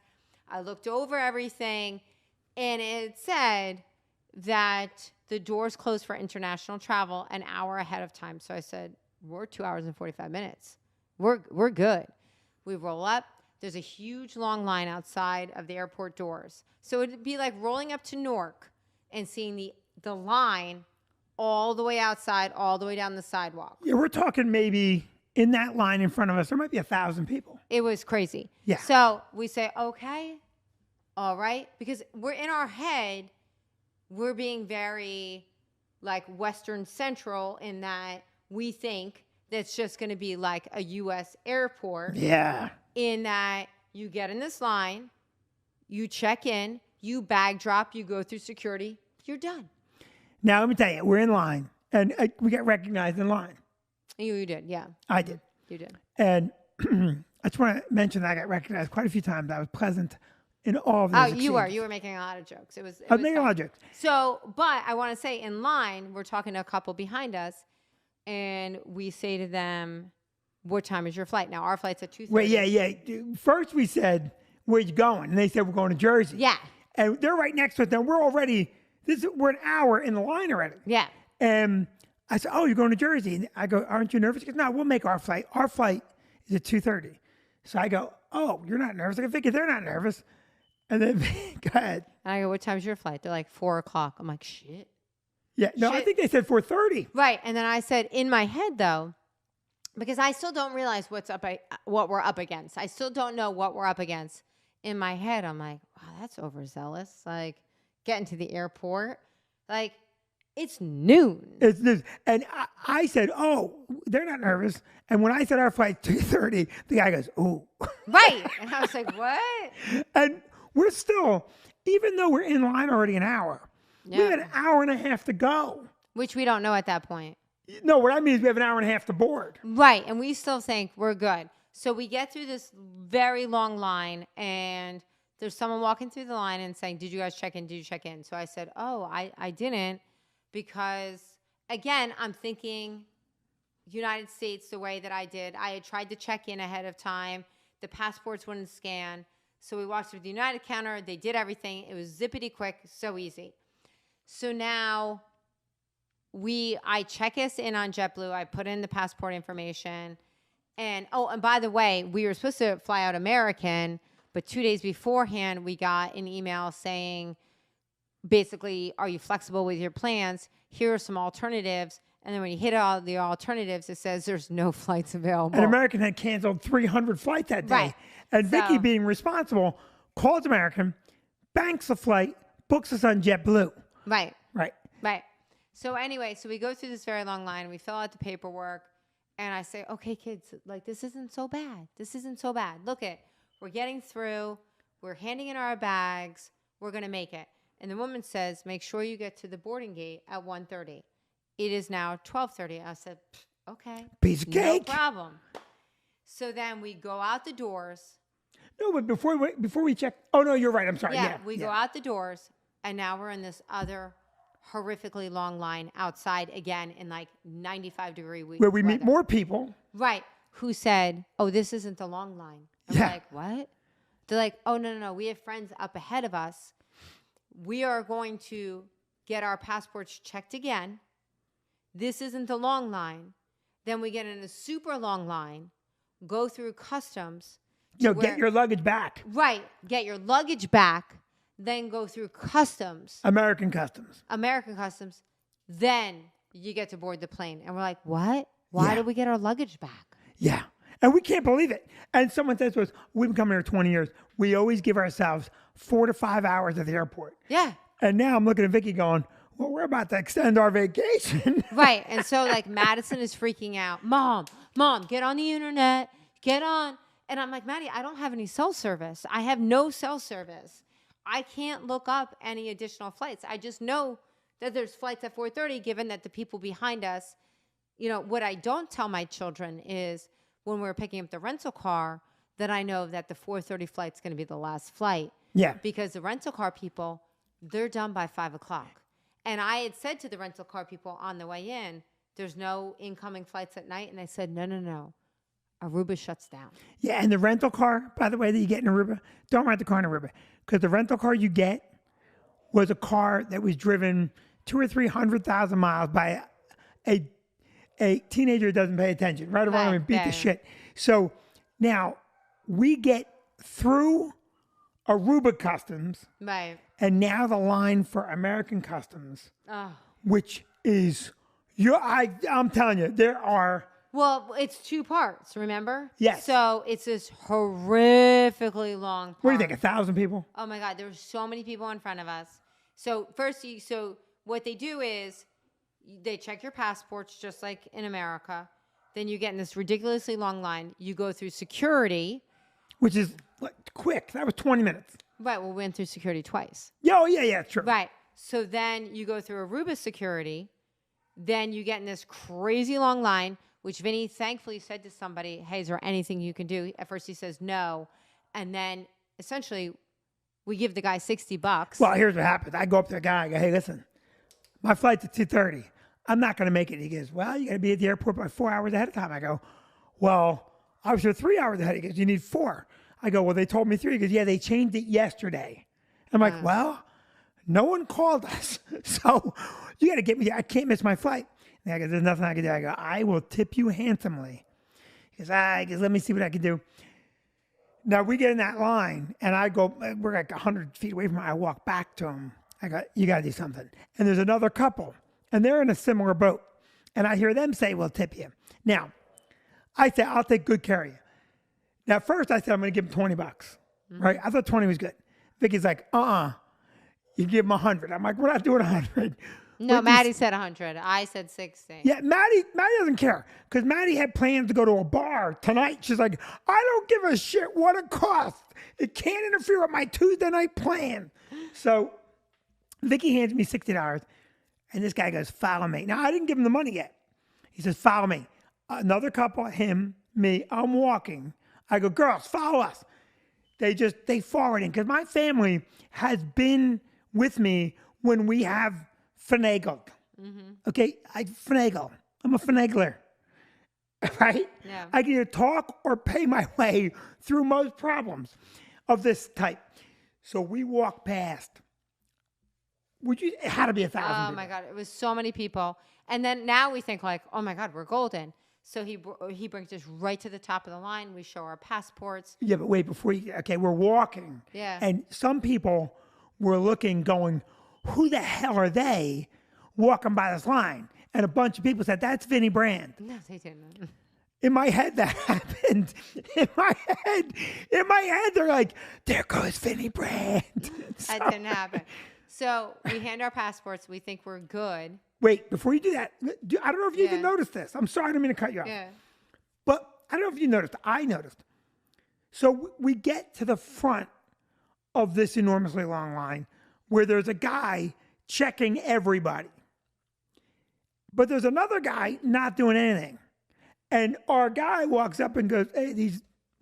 S3: I looked over everything, and it said that the doors closed for international travel an hour ahead of time. So I said, we're 2 hours and 45 minutes. We're good. We roll up. There's a huge long line outside of the airport doors. So it'd be like rolling up to Newark and seeing the line all the way outside, all the way down the sidewalk.
S1: Yeah, we're talking maybe in that line in front of us, there might be 1,000 people.
S3: It was crazy.
S1: Yeah.
S3: So we say, okay, all right, because we're in our head, we're being very like Western Central in that we think that's just going to be like a U.S. airport.
S1: Yeah.
S3: In that you get in this line, you check in, you bag drop, you go through security, you're done.
S1: Now, let me tell you, we're in line, and we got recognized in line.
S3: You did, yeah.
S1: I did.
S3: You did.
S1: And I just want to mention that I got recognized quite a few times. I was pleasant in all of these exchanges.
S3: You were making a lot of jokes. It was
S1: I was making a
S3: fun.
S1: lot of jokes.
S3: So, but I want to say in line, we're talking to a couple behind us, and we say to them, what time is your flight? Now, our flight's at 2:30.
S1: Wait, yeah. First we said, where you going? And they said, we're going to Jersey.
S3: Yeah.
S1: And they're right next to us. Now, we're an hour in the line already.
S3: Yeah.
S1: And I said, oh, you're going to Jersey. And I go, aren't you nervous? He goes, no, we'll make our flight. Our flight is at 2:30. So I go, oh, you're not nervous? I go, Vicky, they're not nervous. And then, go ahead.
S3: And I go, what time's your flight? They're like 4 o'clock. I'm like, shit.
S1: Yeah, no, I
S3: Shit.
S1: think they said 4:30.
S3: Right. And then I said, in my head, though, because I still don't realize what we're up against. I still don't know what we're up against. In my head, I'm like, wow, that's overzealous. Like, getting to the airport. Like, it's noon.
S1: It's this, and I said, oh, they're not nervous. And when I said our flight's 2:30, the guy goes, ooh.
S3: Right. And I was like, what?
S1: And we're still even though we're in line already an hour, we have an hour and a half to go.
S3: Which we don't know at that point.
S1: No, what I mean is we have an hour and a half to board.
S3: Right. And we still think we're good. So we get through this very long line, and there's someone walking through the line and saying, did you guys check in? Did you check in? So I said, oh, I didn't, because, again, I'm thinking United States the way that I did. I had tried to check in ahead of time. The passports wouldn't scan. So we walked through the United counter. They did everything. It was zippity quick, so easy. So now I check us in on JetBlue. I put in the passport information. And by the way, we were supposed to fly out American, but 2 days beforehand, we got an email saying, basically, are you flexible with your plans? Here are some alternatives. And then when you hit all the alternatives, it says there's no flights available.
S1: And American had canceled 300 flights that day.
S3: Right.
S1: And Vicky, being responsible, calls American, banks a flight, books us on JetBlue.
S3: Right.
S1: Right.
S3: Right. So anyway, we go through this very long line. We fill out the paperwork. And I say, okay, kids, like, this isn't so bad. This isn't so bad. Look we're getting through. We're handing in our bags. We're going to make it. And the woman says, make sure you get to the boarding gate at 1:30. It is now 12:30. I said, okay.
S1: Piece of cake.
S3: No problem. So then we go out the doors.
S1: No, but before we check. Oh, no, you're right. I'm sorry. Yeah,
S3: we go out the doors. And now we're in this other horrifically long line outside again in like 95-degree weather.
S1: Where we meet more people.
S3: Right. Who said, oh, this isn't the long line. And we're like, what? They're like, oh, no. We have friends up ahead of us. We are going to get our passports checked again. This isn't the long line. Then we get in a super long line, go through customs.
S1: Get your luggage back.
S3: Right. Get your luggage back. Then go through customs.
S1: American customs.
S3: Then you get to board the plane. And we're like, what? Why did we get our luggage back?
S1: Yeah. And we can't believe it. And someone says to us, we've been coming here 20 years. We always give ourselves 4 to 5 hours at the airport.
S3: Yeah.
S1: And now I'm looking at Vicky going, well, we're about to extend our vacation.
S3: Right. And so like Madison is freaking out. Mom, get on the internet. Get on. And I'm like, Maddie, I don't have any cell service. I have no cell service. I can't look up any additional flights. I just know that there's flights at 4:30, given that the people behind us, what I don't tell my children is when we're picking up the rental car, that I know that the 4:30 flight's going to be the last flight.
S1: Yeah.
S3: Because the rental car people, they're done by 5 o'clock. And I had said to the rental car people on the way in, there's no incoming flights at night. And they said, no. Aruba shuts down.
S1: Yeah, and the rental car, by the way, that you get in Aruba, don't rent the car in Aruba. Because the rental car you get was a car that was driven 200,000 or 300,000 miles by a teenager who doesn't pay attention, right around and beat the shit. So now we get through Aruba customs,
S3: right?
S1: And now the line for American customs, which is I'm telling you, there are.
S3: Well, it's 2 parts, remember?
S1: Yes.
S3: So it's this horrifically long part.
S1: What do you think, 1,000 people?
S3: Oh, my God. There were so many people in front of us. So first, what they do is they check your passports just like in America. Then you get in this ridiculously long line. You go through security.
S1: Which is quick. That was 20 minutes.
S3: Right. Well, we went through security twice.
S1: Yeah, true.
S3: Right. So then you go through Aruba security. Then you get in this crazy long line, which Vinnie thankfully said to somebody, hey, is there anything you can do? At first he says no. And then essentially we give the guy $60.
S1: Well, here's what happens. I go up to the guy. I go, hey, listen, my flight's at 2:30. I'm not going to make it. He goes, well, you got to be at the airport by 4 hours ahead of time. I go, well, I was here 3 hours ahead. He goes, you need 4. I go, well, they told me 3. He goes, yeah, they changed it yesterday. I'm like, well, no one called us. So you got to get me. I can't miss my flight. And I go, there's nothing I can do. I go, I will tip you handsomely. He goes, let me see what I can do. Now we get in that line, and I go, we're like 100 feet away from him. I walk back to him. I go, you got to do something. And there's another couple, and they're in a similar boat. And I hear them say, we'll tip you. Now, I say, I'll take good care of you. Now, first I said, I'm going to give him $20, right? I thought 20 was good. Vicky's like, you give him 100. I'm like, we're not doing 100.
S3: No, Maddie said 100. I said 60.
S1: Yeah, Maddie doesn't care because Maddie had plans to go to a bar tonight. She's like, I don't give a shit what it costs. It can't interfere with my Tuesday night plan. So Vicky hands me $60, and this guy goes, follow me. Now, I didn't give him the money yet. He says, follow me. Another couple, him, me, I'm walking. I go, girls, follow us. They forward in because my family has been with me when we have finagled. Okay, I finagle. I'm a finagler, right?
S3: Yeah.
S1: I can either talk or pay my way through most problems of this type. So we walk past. It had to be 1,000
S3: Oh
S1: people.
S3: my God, it was so many people. And then now we think like, oh my God, we're golden. So he brings us right to the top of the line. We show our passports.
S1: Yeah, but wait, we're walking.
S3: Yeah.
S1: And some people were looking, going, who the hell are they walking by this line? And a bunch of people said, that's Vinnie Brand.
S3: No, they didn't.
S1: In my head, that happened. In my head, they're like, there goes Vinnie Brand.
S3: That didn't happen. So we hand our passports. We think we're good.
S1: Wait, before you do that, I don't know if you even
S3: Yeah.
S1: noticed this. I'm sorry, I don't mean to cut you off.
S3: Yeah.
S1: But I don't know if you noticed. I noticed. So we get to the front of this enormously long line where there's a guy checking everybody. But there's another guy not doing anything. And our guy walks up and goes, hey,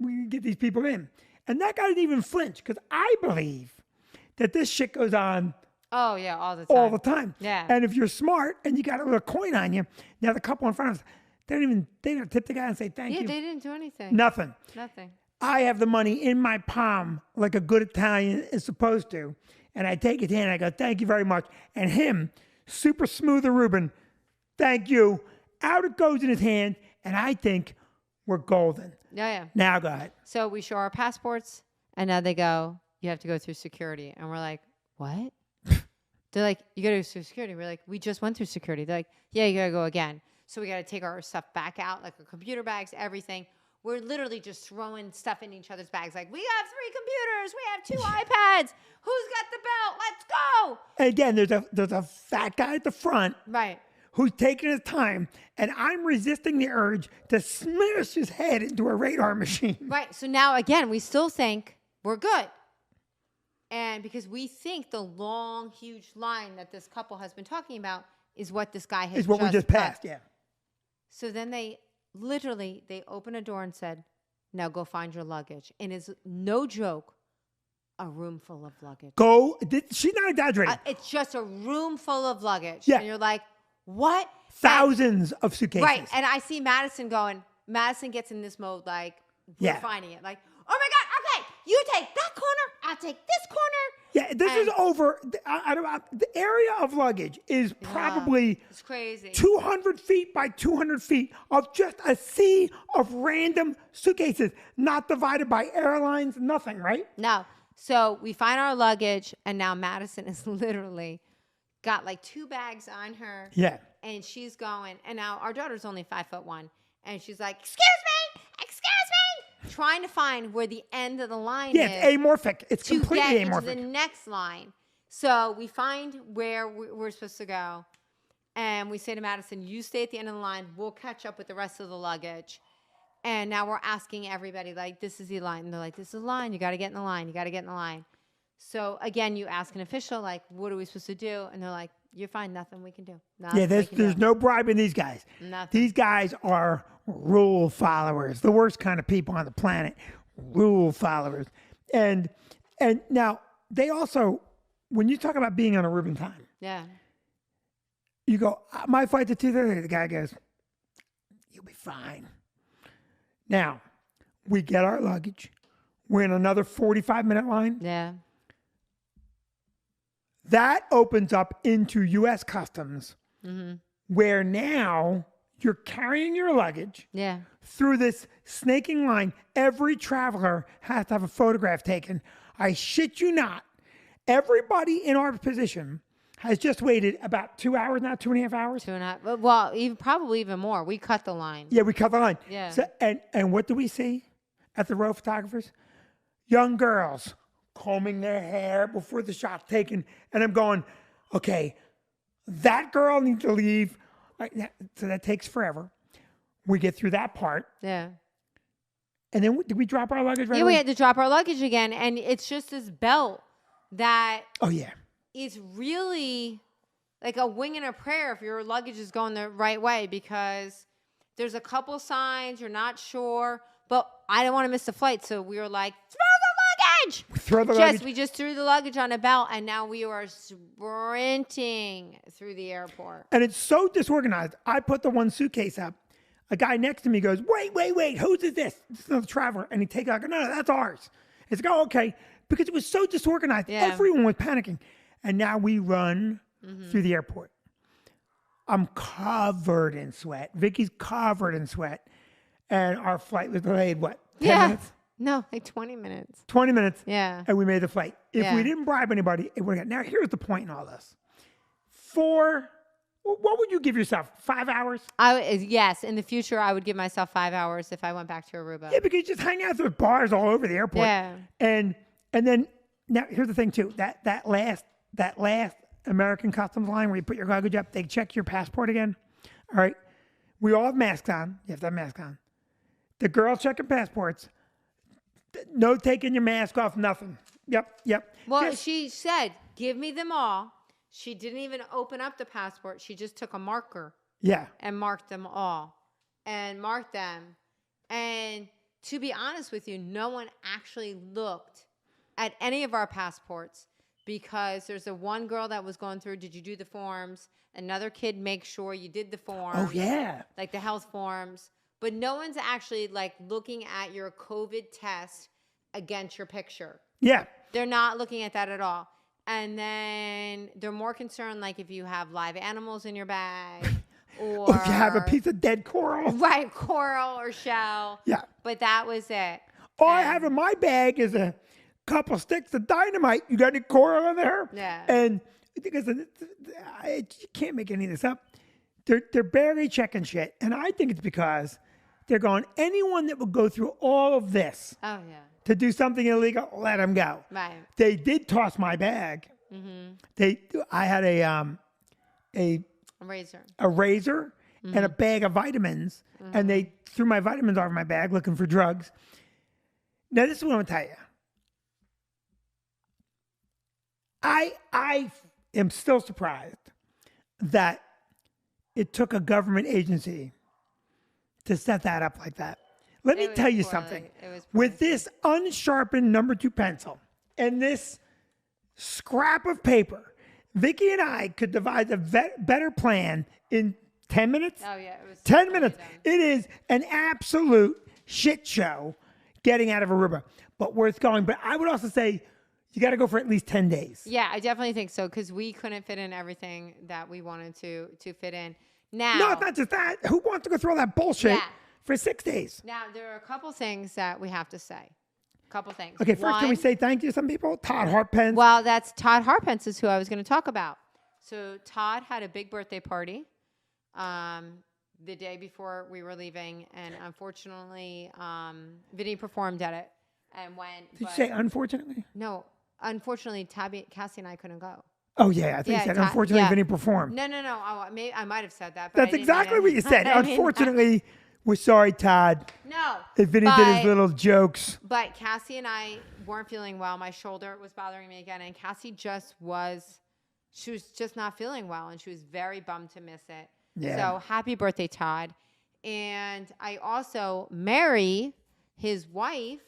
S1: we can get these people in. And that guy didn't even flinch because I believe that this shit goes on
S3: Oh yeah, all the time.
S1: all the time.
S3: Yeah.
S1: And if you're smart and you got a little coin on you, now the couple in front of us, they don't tip the guy and say thank
S3: Yeah,
S1: you.
S3: they didn't do anything.
S1: Nothing.
S3: Nothing.
S1: I have the money in my palm like a good Italian is supposed to. And I take his hand and I go, thank you very much. And him, super smooth a Reuben, thank you. Out it goes in his hand. And I think we're golden.
S3: Yeah.
S1: Now go ahead.
S3: So we show our passports, and now they go, you have to go through security. And we're like, what? They're like, you got to go through security. We're like, we just went through security. They're like, yeah, you got to go again. So we got to take our stuff back out, like our computer bags, everything. We're literally just throwing stuff in each other's bags. Like, we have 3 computers. We have 2 iPads. Who's got the belt? Let's go.
S1: And again, there's a fat guy at the front
S3: Right.
S1: who's taking his time, and I'm resisting the urge to smash his head into a radar machine.
S3: Right. So now, again, we still think we're good. And because we think the long, huge line that this couple has been talking about is what this guy has
S1: Is what we just passed, yeah.
S3: So then they opened a door and said, now go find your luggage. And it's no joke, a room full of luggage.
S1: She's not exaggerating.
S3: It's just a room full of luggage.
S1: Yeah.
S3: And you're like, what?
S1: Thousands of suitcases.
S3: Right. And I see Madison gets in this mode like, we're
S1: Yeah.
S3: finding it. Like, oh my God, okay, you take that corner, I'll take this corner.
S1: Yeah, this is over. The area of luggage is probably
S3: It's crazy.
S1: 200 feet by 200 feet of just a sea of random suitcases, not divided by airlines, nothing, right?
S3: No. So we find our luggage, and now Madison is literally got like 2 bags on her.
S1: Yeah.
S3: And she's going, and now our daughter's only 5'1", and she's like, excuse me, trying to find where the end of the line
S1: Yeah,
S3: is.
S1: it's amorphic. It's
S3: to
S1: completely
S3: get
S1: amorphic.
S3: into the next line. So we find where we're supposed to go, and we say to Madison, you stay at the end of the line. We'll catch up with the rest of the luggage. And now we're asking everybody, like, this is the line. And they're like, this is the line. You got to get in the line. You got to get in the line. So, again, you ask an official, like, what are we supposed to do? And they're like, you're fine. Nothing we can do.
S1: Yeah, there's no bribing these guys.
S3: Nothing.
S1: These guys are rule followers, the worst kind of people on the planet. Rule followers. And now, they also, when you talk about being on a Reuben time,
S3: Yeah.
S1: you go, my flight's at 2:30. The guy goes, you'll be fine. Now, we get our luggage. We're in another 45-minute line.
S3: Yeah.
S1: That opens up into U.S. Customs, where now you're carrying your luggage
S3: Yeah.
S1: through this snaking line. Every traveler has to have a photograph taken. I shit you not. Everybody in our position has just waited about 2 hours now, 2.5 hours.
S3: 2.5. Well, probably even more. We cut the line.
S1: Yeah, we cut the line.
S3: Yeah.
S1: So, and what do we see at the row photographers? Young girls combing their hair before the shot's taken. And I'm going, okay, that girl needs to leave. So that takes forever. We get through that part.
S3: Yeah.
S1: And then did we drop our luggage right
S3: Yeah,
S1: away?
S3: we had to drop our luggage again, and it's just this belt that
S1: Oh yeah.
S3: it's really like a wing and a prayer if your luggage is going the right way, because there's a couple signs you're not sure, but I don't want to miss the flight, so we were like, throw the luggage.
S1: Throw the luggage.
S3: We just threw the luggage on a belt, and now we are sprinting through the airport.
S1: And it's so disorganized. I put the one suitcase up. A guy next to me goes, wait, whose is this? This is another traveler. And he takes it out. I go, no, that's ours. It's like, oh, okay. Because it was so disorganized.
S3: Yeah.
S1: Everyone was panicking. And now we run through the airport. I'm covered in sweat. Vicky's covered in sweat. And our flight was delayed, what, 10 minutes?
S3: No, like 20 minutes.
S1: 20 minutes.
S3: Yeah.
S1: And we made the flight. If
S3: Yeah.
S1: we didn't bribe anybody, it would have got. Now, here's the point in all this. What would you give yourself? 5 hours?
S3: Yes, in the future, I would give myself 5 hours if I went back to Aruba.
S1: Yeah, because you just hang out. There's bars all over the airport.
S3: Yeah.
S1: And then now here's the thing too. That last American customs line where you put your luggage up, they check your passport again. All right. We all have masks on. You have to have masks on. The girls checking passports. No taking your mask off, nothing. Yep.
S3: Well, she said, give me them all. She didn't even open up the passport. She just took a marker
S1: Yeah.
S3: and marked them all and marked them. And to be honest with you, no one actually looked at any of our passports, because there's a one girl that was going through, did you do the forms? Another kid, make sure you did the forms.
S1: Oh, yeah.
S3: Like the health forms. But no one's actually like looking at your COVID test against your picture.
S1: Yeah.
S3: They're not looking at that at all. And then they're more concerned, like if you have live animals in your bag, or
S1: if you have a piece of dead coral.
S3: right, coral or shell.
S1: Yeah.
S3: But that was it.
S1: All I have in my bag is a couple sticks of dynamite. You got any coral in there?
S3: Yeah.
S1: And because you can't make any of this up. They're barely checking shit. And I think it's because they're going, anyone that would go through all of this
S3: Oh yeah.
S1: to do something illegal, let them go.
S3: Right.
S1: They did toss my bag. I had a
S3: Razor.
S1: razor and a bag of vitamins, and they threw my vitamins out of my bag looking for drugs. Now, this is what I'm going to tell you. I am still surprised that it took a government agency to set that up like that. Let me
S3: It was
S1: tell you
S3: poorly-
S1: something.
S3: it was
S1: With this unsharpened number 2 pencil and this scrap of paper, Vicky and I could devise a better plan in 10 minutes.
S3: Oh yeah, it was
S1: 10
S3: poorly
S1: minutes.
S3: done.
S1: It is an absolute shit show getting out of Aruba, but worth going. But I would also say you got to go for at least 10 days.
S3: Yeah, I definitely think so, because we couldn't fit in everything that we wanted to fit in. Now,
S1: No, it's not just that. Who wants to go through all that bullshit
S3: Yeah.
S1: for 6 days?
S3: Now there are a couple things that we have to say. Couple things.
S1: Okay, first, can we
S3: One-
S1: say thank you to some people? Todd Hartpence.
S3: Well, that's Todd Harpence is who I was going to talk about. So Todd had a big birthday party the day before we were leaving, and unfortunately, Vinnie performed at it and went.
S1: Did you
S3: but-
S1: say unfortunately?
S3: No, unfortunately, Cassie and I couldn't go.
S1: Oh, yeah. I think
S3: Yeah,
S1: you said
S3: Todd-
S1: unfortunately
S3: yeah.
S1: Vinny performed.
S3: No. I might have said that. But I
S1: That's
S3: didn't
S1: exactly
S3: mean
S1: what
S3: it.
S1: you said.
S3: I didn't-
S1: Unfortunately, we're sorry, Todd.
S3: No.
S1: If Vinny did his
S3: but-
S1: little jokes.
S3: But Cassie and I weren't feeling well. My shoulder was bothering me again, and Cassie she was just not feeling well, and she was very bummed to miss it.
S1: Yeah.
S3: So happy birthday, Todd. And I also, Mary, his wife,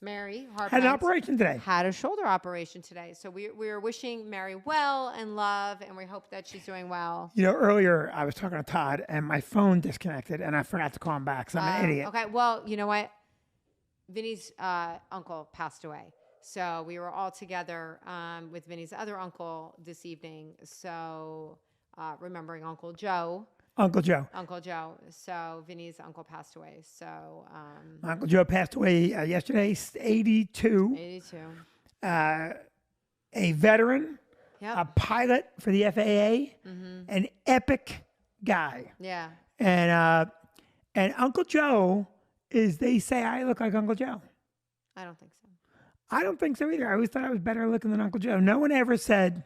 S3: Mary Harpence,
S1: Had an operation today.
S3: had a shoulder operation today. So we were wishing Mary well and love, and we hope that she's doing well.
S1: You know, earlier I was talking to Todd and my phone disconnected and I forgot to call him back. So I'm an idiot.
S3: Okay, well, you know what? Vinny's uncle passed away. So we were all together with Vinny's other uncle this evening. So remembering Uncle Joe.
S1: Uncle Joe.
S3: So Vinny's uncle passed away. So
S1: Uncle Joe passed away yesterday, 82.
S3: 82.
S1: A veteran,
S3: Yep.
S1: a pilot for the FAA, an epic guy.
S3: Yeah.
S1: And Uncle Joe they say I look like Uncle Joe.
S3: I don't think so.
S1: I don't think so either. I always thought I was better looking than Uncle Joe. No one ever said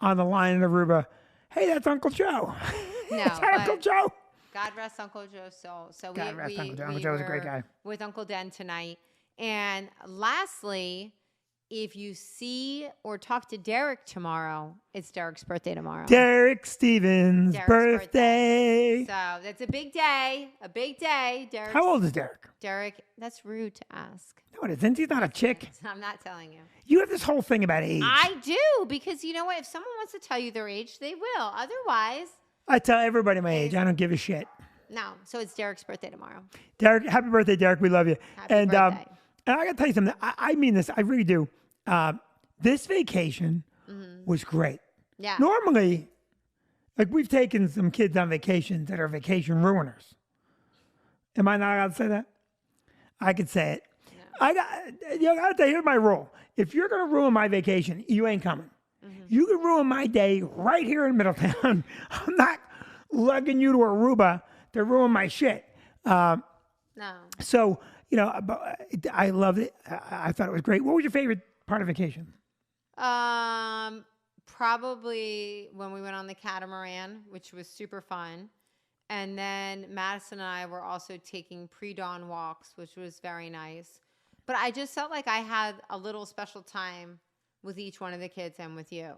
S1: on the line in Aruba, hey, that's Uncle Joe.
S3: No,
S1: Is that Uncle
S3: but-
S1: Joe?
S3: God rest Uncle Joe's soul. So
S1: God rest Uncle Joe. Uncle
S3: we
S1: Joe was a great
S3: were
S1: guy.
S3: with Uncle Den tonight. And lastly, if you see or talk to Derek tomorrow, it's Derek's birthday tomorrow.
S1: Derek Stevens'
S3: Derek's
S1: birthday.
S3: So that's a big day. A big day. Derek.
S1: How old is Derek?
S3: Derek, that's rude to ask.
S1: No, it isn't. He's not a chick.
S3: I'm not telling you.
S1: You have this whole thing about age.
S3: I do, because you know what? If someone wants to tell you their age, they will. Otherwise,
S1: I tell everybody my age. I don't give a shit.
S3: no. So it's Derek's birthday tomorrow.
S1: Derek, happy birthday, Derek. We love you.
S3: Happy birthday.
S1: And I got to tell you something. I mean this. I really do. This vacation was great.
S3: Yeah.
S1: Normally, like we've taken some kids on vacations that are vacation ruiners. Am I not allowed to say that? I could say it. No. I got to tell you, here's my rule. If you're going to ruin my vacation, you ain't coming. You can ruin my day right here in Middletown. I'm not lugging you to Aruba to ruin my shit.
S3: No.
S1: So, I loved it. I thought it was great. What was your favorite part of vacation?
S3: Probably when we went on the catamaran, which was super fun. And then Madison and I were also taking pre-dawn walks, which was very nice. But I just felt like I had a little special time with each one of the kids and with you.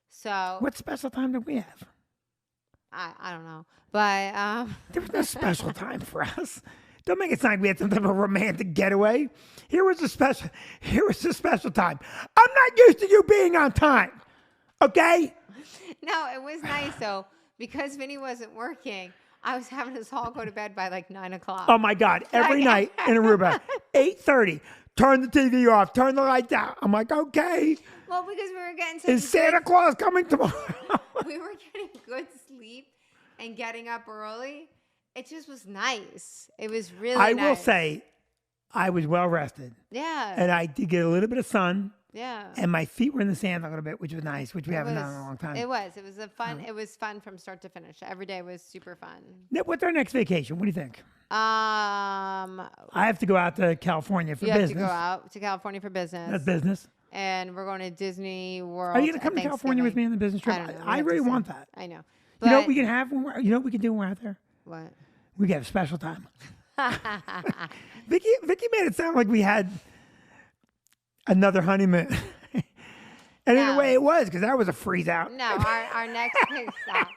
S3: So
S1: what special time did we have?
S3: I don't know. But
S1: there was no special time for us. Don't make it sound like we had some type of romantic getaway. Here was the special time. I'm not used to you being on time. Okay?
S3: No, it was nice though, because Vinnie wasn't working. I was having us all go to bed by like 9 o'clock.
S1: Oh my God. Every night in Aruba, 8:30. Turn the TV off. Turn the lights out. I'm like, okay.
S3: Well, because we were getting such
S1: Is Santa Claus coming tomorrow?
S3: We were getting good sleep and getting up early. It just was nice. It was really nice.
S1: I will say, I was well rested.
S3: Yeah.
S1: And I did get a little bit of sun.
S3: Yeah.
S1: And my feet were in the sand a little bit, which was nice, which we haven't done in a long time.
S3: It was. It was it was fun from start to finish. Every day was super fun.
S1: What's our next vacation? What do you think?
S3: I
S1: I have to go out to California for business.
S3: You have to go out to California for business.
S1: That's business.
S3: And we're going to Disney World.
S1: Are you going to come to California with me on the business trip?
S3: I don't know.
S1: I really want that.
S3: I know.
S1: But you know what we can have? You know what we can do when we're out there?
S3: What?
S1: We can have special time. Vicky made it sound like we had another honeymoon. And in a way it was, because that was a freeze out.
S3: No, our next big stop.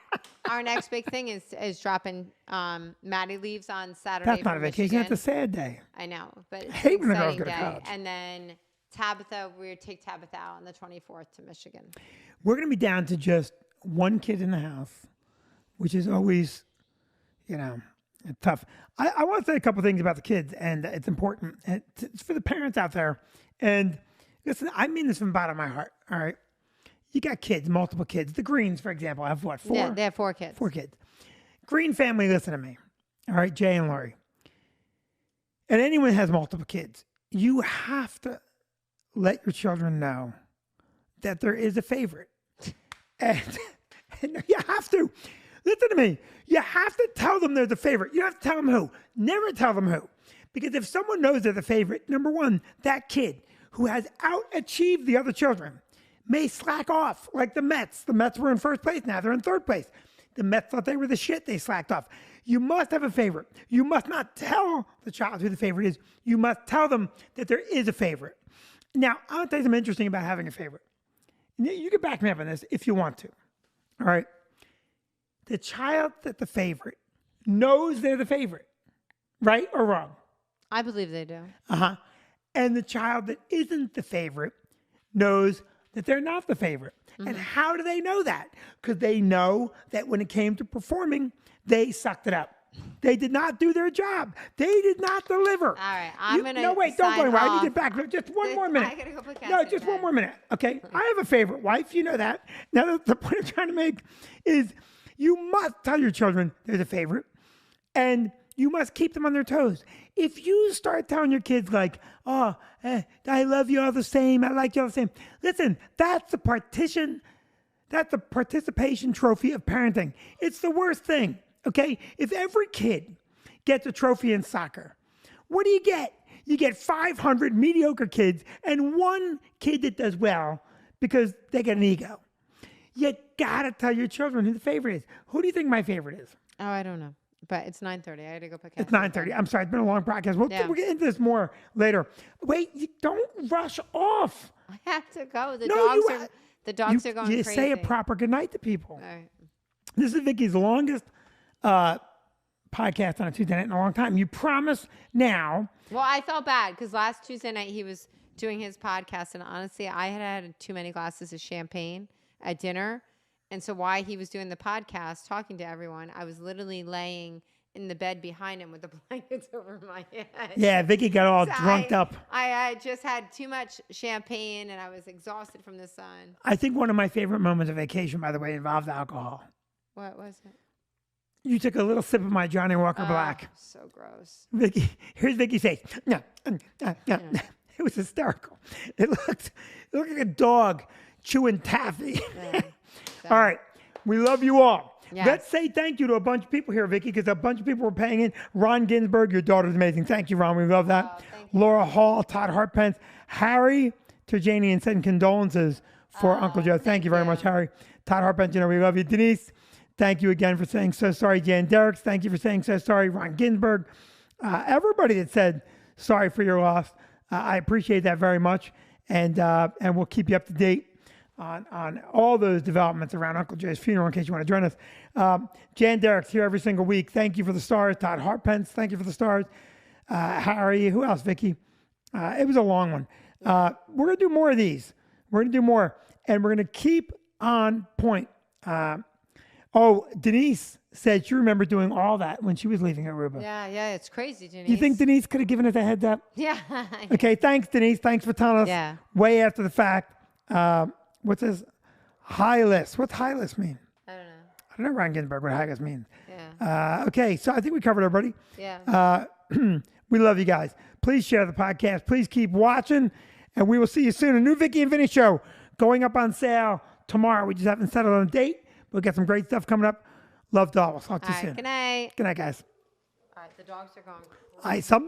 S3: Our next big thing is dropping Maddie leaves on Saturday.
S1: That's not a vacation,
S3: Michigan.
S1: that's a sad day.
S3: I know, but it's
S1: I hate
S3: an
S1: when the girls
S3: exciting
S1: go to
S3: day.
S1: college.
S3: And then Tabitha, we would take Tabitha out on the 24th to Michigan.
S1: We're going to be down to just one kid in the house, which is always, tough. I want to say a couple things about the kids, and it's important. It's for the parents out there. And listen, I mean this from the bottom of my heart, all right? You got kids, multiple kids. The Greens, for example, have what, 4?
S3: Yeah, they have 4 kids.
S1: 4 kids. Green family, listen to me. All right, Jay and Lori. And anyone that has multiple kids, you have to let your children know that there is a favorite. And you have to. Listen to me. You have to tell them they're the favorite. You have to tell them who. Never tell them who. Because if someone knows they're the favorite, number one, that kid who has out-achieved the other children may slack off, like the Mets. The Mets were in first place, now they're in third place. The Mets thought they were the shit, they slacked off. You must have a favorite. You must not tell the child who the favorite is. You must tell them that there is a favorite. Now, I'll tell you something interesting about having a favorite. You can back me up on this if you want to. All right? The child that the favorite knows they're the favorite. Right or wrong?
S3: I believe they do.
S1: Uh-huh. And the child that isn't the favorite knows that they're not the favorite. Mm-hmm. And how do they know that? Because they know that when it came to performing, they sucked it up. They did not do their job. They did not deliver.
S3: All right, I'm going to
S1: No, wait, don't go anywhere. I need to back. Just one more minute.
S3: I got to go put
S1: No, just one more minute. Okay? I have a favorite wife. You know that. Now, the point I'm trying to make is you must tell your children they're the favorite. And you must keep them on their toes. If you start telling your kids like, I love you all the same, I like you all the same. Listen, that's the participation trophy of parenting. It's the worst thing, okay? If every kid gets a trophy in soccer, what do you get? You get 500 mediocre kids and one kid that does well because they get an ego. You gotta tell your children who the favorite is. Who do you think my favorite is?
S3: Oh, I don't know. But it's 9:30. I got to go pick
S1: It's 9:30. I'm sorry. It's been a long podcast. We'll get into this more later. Wait, you don't rush off.
S3: I have to go. The
S1: No,
S3: dogs are going
S1: you
S3: crazy.
S1: say a proper goodnight to people.
S3: All right.
S1: This is Vicky's longest podcast on a Tuesday night in a long time. You promise now.
S3: Well, I felt bad because last Tuesday night he was doing his podcast, and honestly, I had too many glasses of champagne at dinner. And so while he was doing the podcast, talking to everyone, I was literally laying in the bed behind him with the blankets over my head.
S1: Yeah, Vicky got all drunked up.
S3: I just had too much champagne, and I was exhausted from the sun.
S1: I think one of my favorite moments of vacation, by the way, involved alcohol.
S3: What was it?
S1: You took a little sip of my Johnny Walker Black.
S3: So gross.
S1: Vicky, here's Vicky's face. No. It was hysterical. It looked like a dog chewing taffy.
S3: Yeah.
S1: All right. We love you all.
S3: Yes.
S1: Let's say thank you to a bunch of people here, Vicky, because a bunch of people were paying in. Ron Ginsburg, your daughter's amazing. Thank you, Ron. We love that.
S3: Thank you.
S1: Laura Hall, Todd Hartpence, Harry Turjanian sending condolences for Uncle Joe. Thank you very much, Harry. Todd Hartpence, we love you. Denise, thank you again for saying so sorry. Jan Derricks, thank you for saying so sorry. Ron Ginsburg, everybody that said sorry for your loss. I appreciate that very much. And we'll keep you up to date on all those developments around Uncle Joe's funeral in case you want to join us. Jan Derricks here every single week. Thank you for the stars. Todd Hartpence, thank you for the stars. Harry, who else, Vicky? It was a long one. We're going to do more of these. We're going to do more. And we're going to keep on point. Denise said she remembered doing all that when she was leaving Aruba.
S3: Yeah, it's crazy, Denise.
S1: You think Denise could have given us a heads up?
S3: Yeah.
S1: Okay, thanks, Denise. Thanks for telling us way after the fact. What's this? High list. What's high list mean?
S3: I don't know.
S1: I don't know, Ron Ginsburg, what high list means.
S3: Yeah.
S1: Okay, so I think we covered everybody.
S3: Yeah.
S1: We love you guys. Please share the podcast. Please keep watching, and we will see you soon. A new Vicky and Vinnie show going up on sale tomorrow. We just haven't settled on a date. We'll get some great stuff coming up. Love to all. We'll talk to you soon.
S3: Good night.
S1: Good night, guys.
S3: All right, the dogs are going.
S1: Something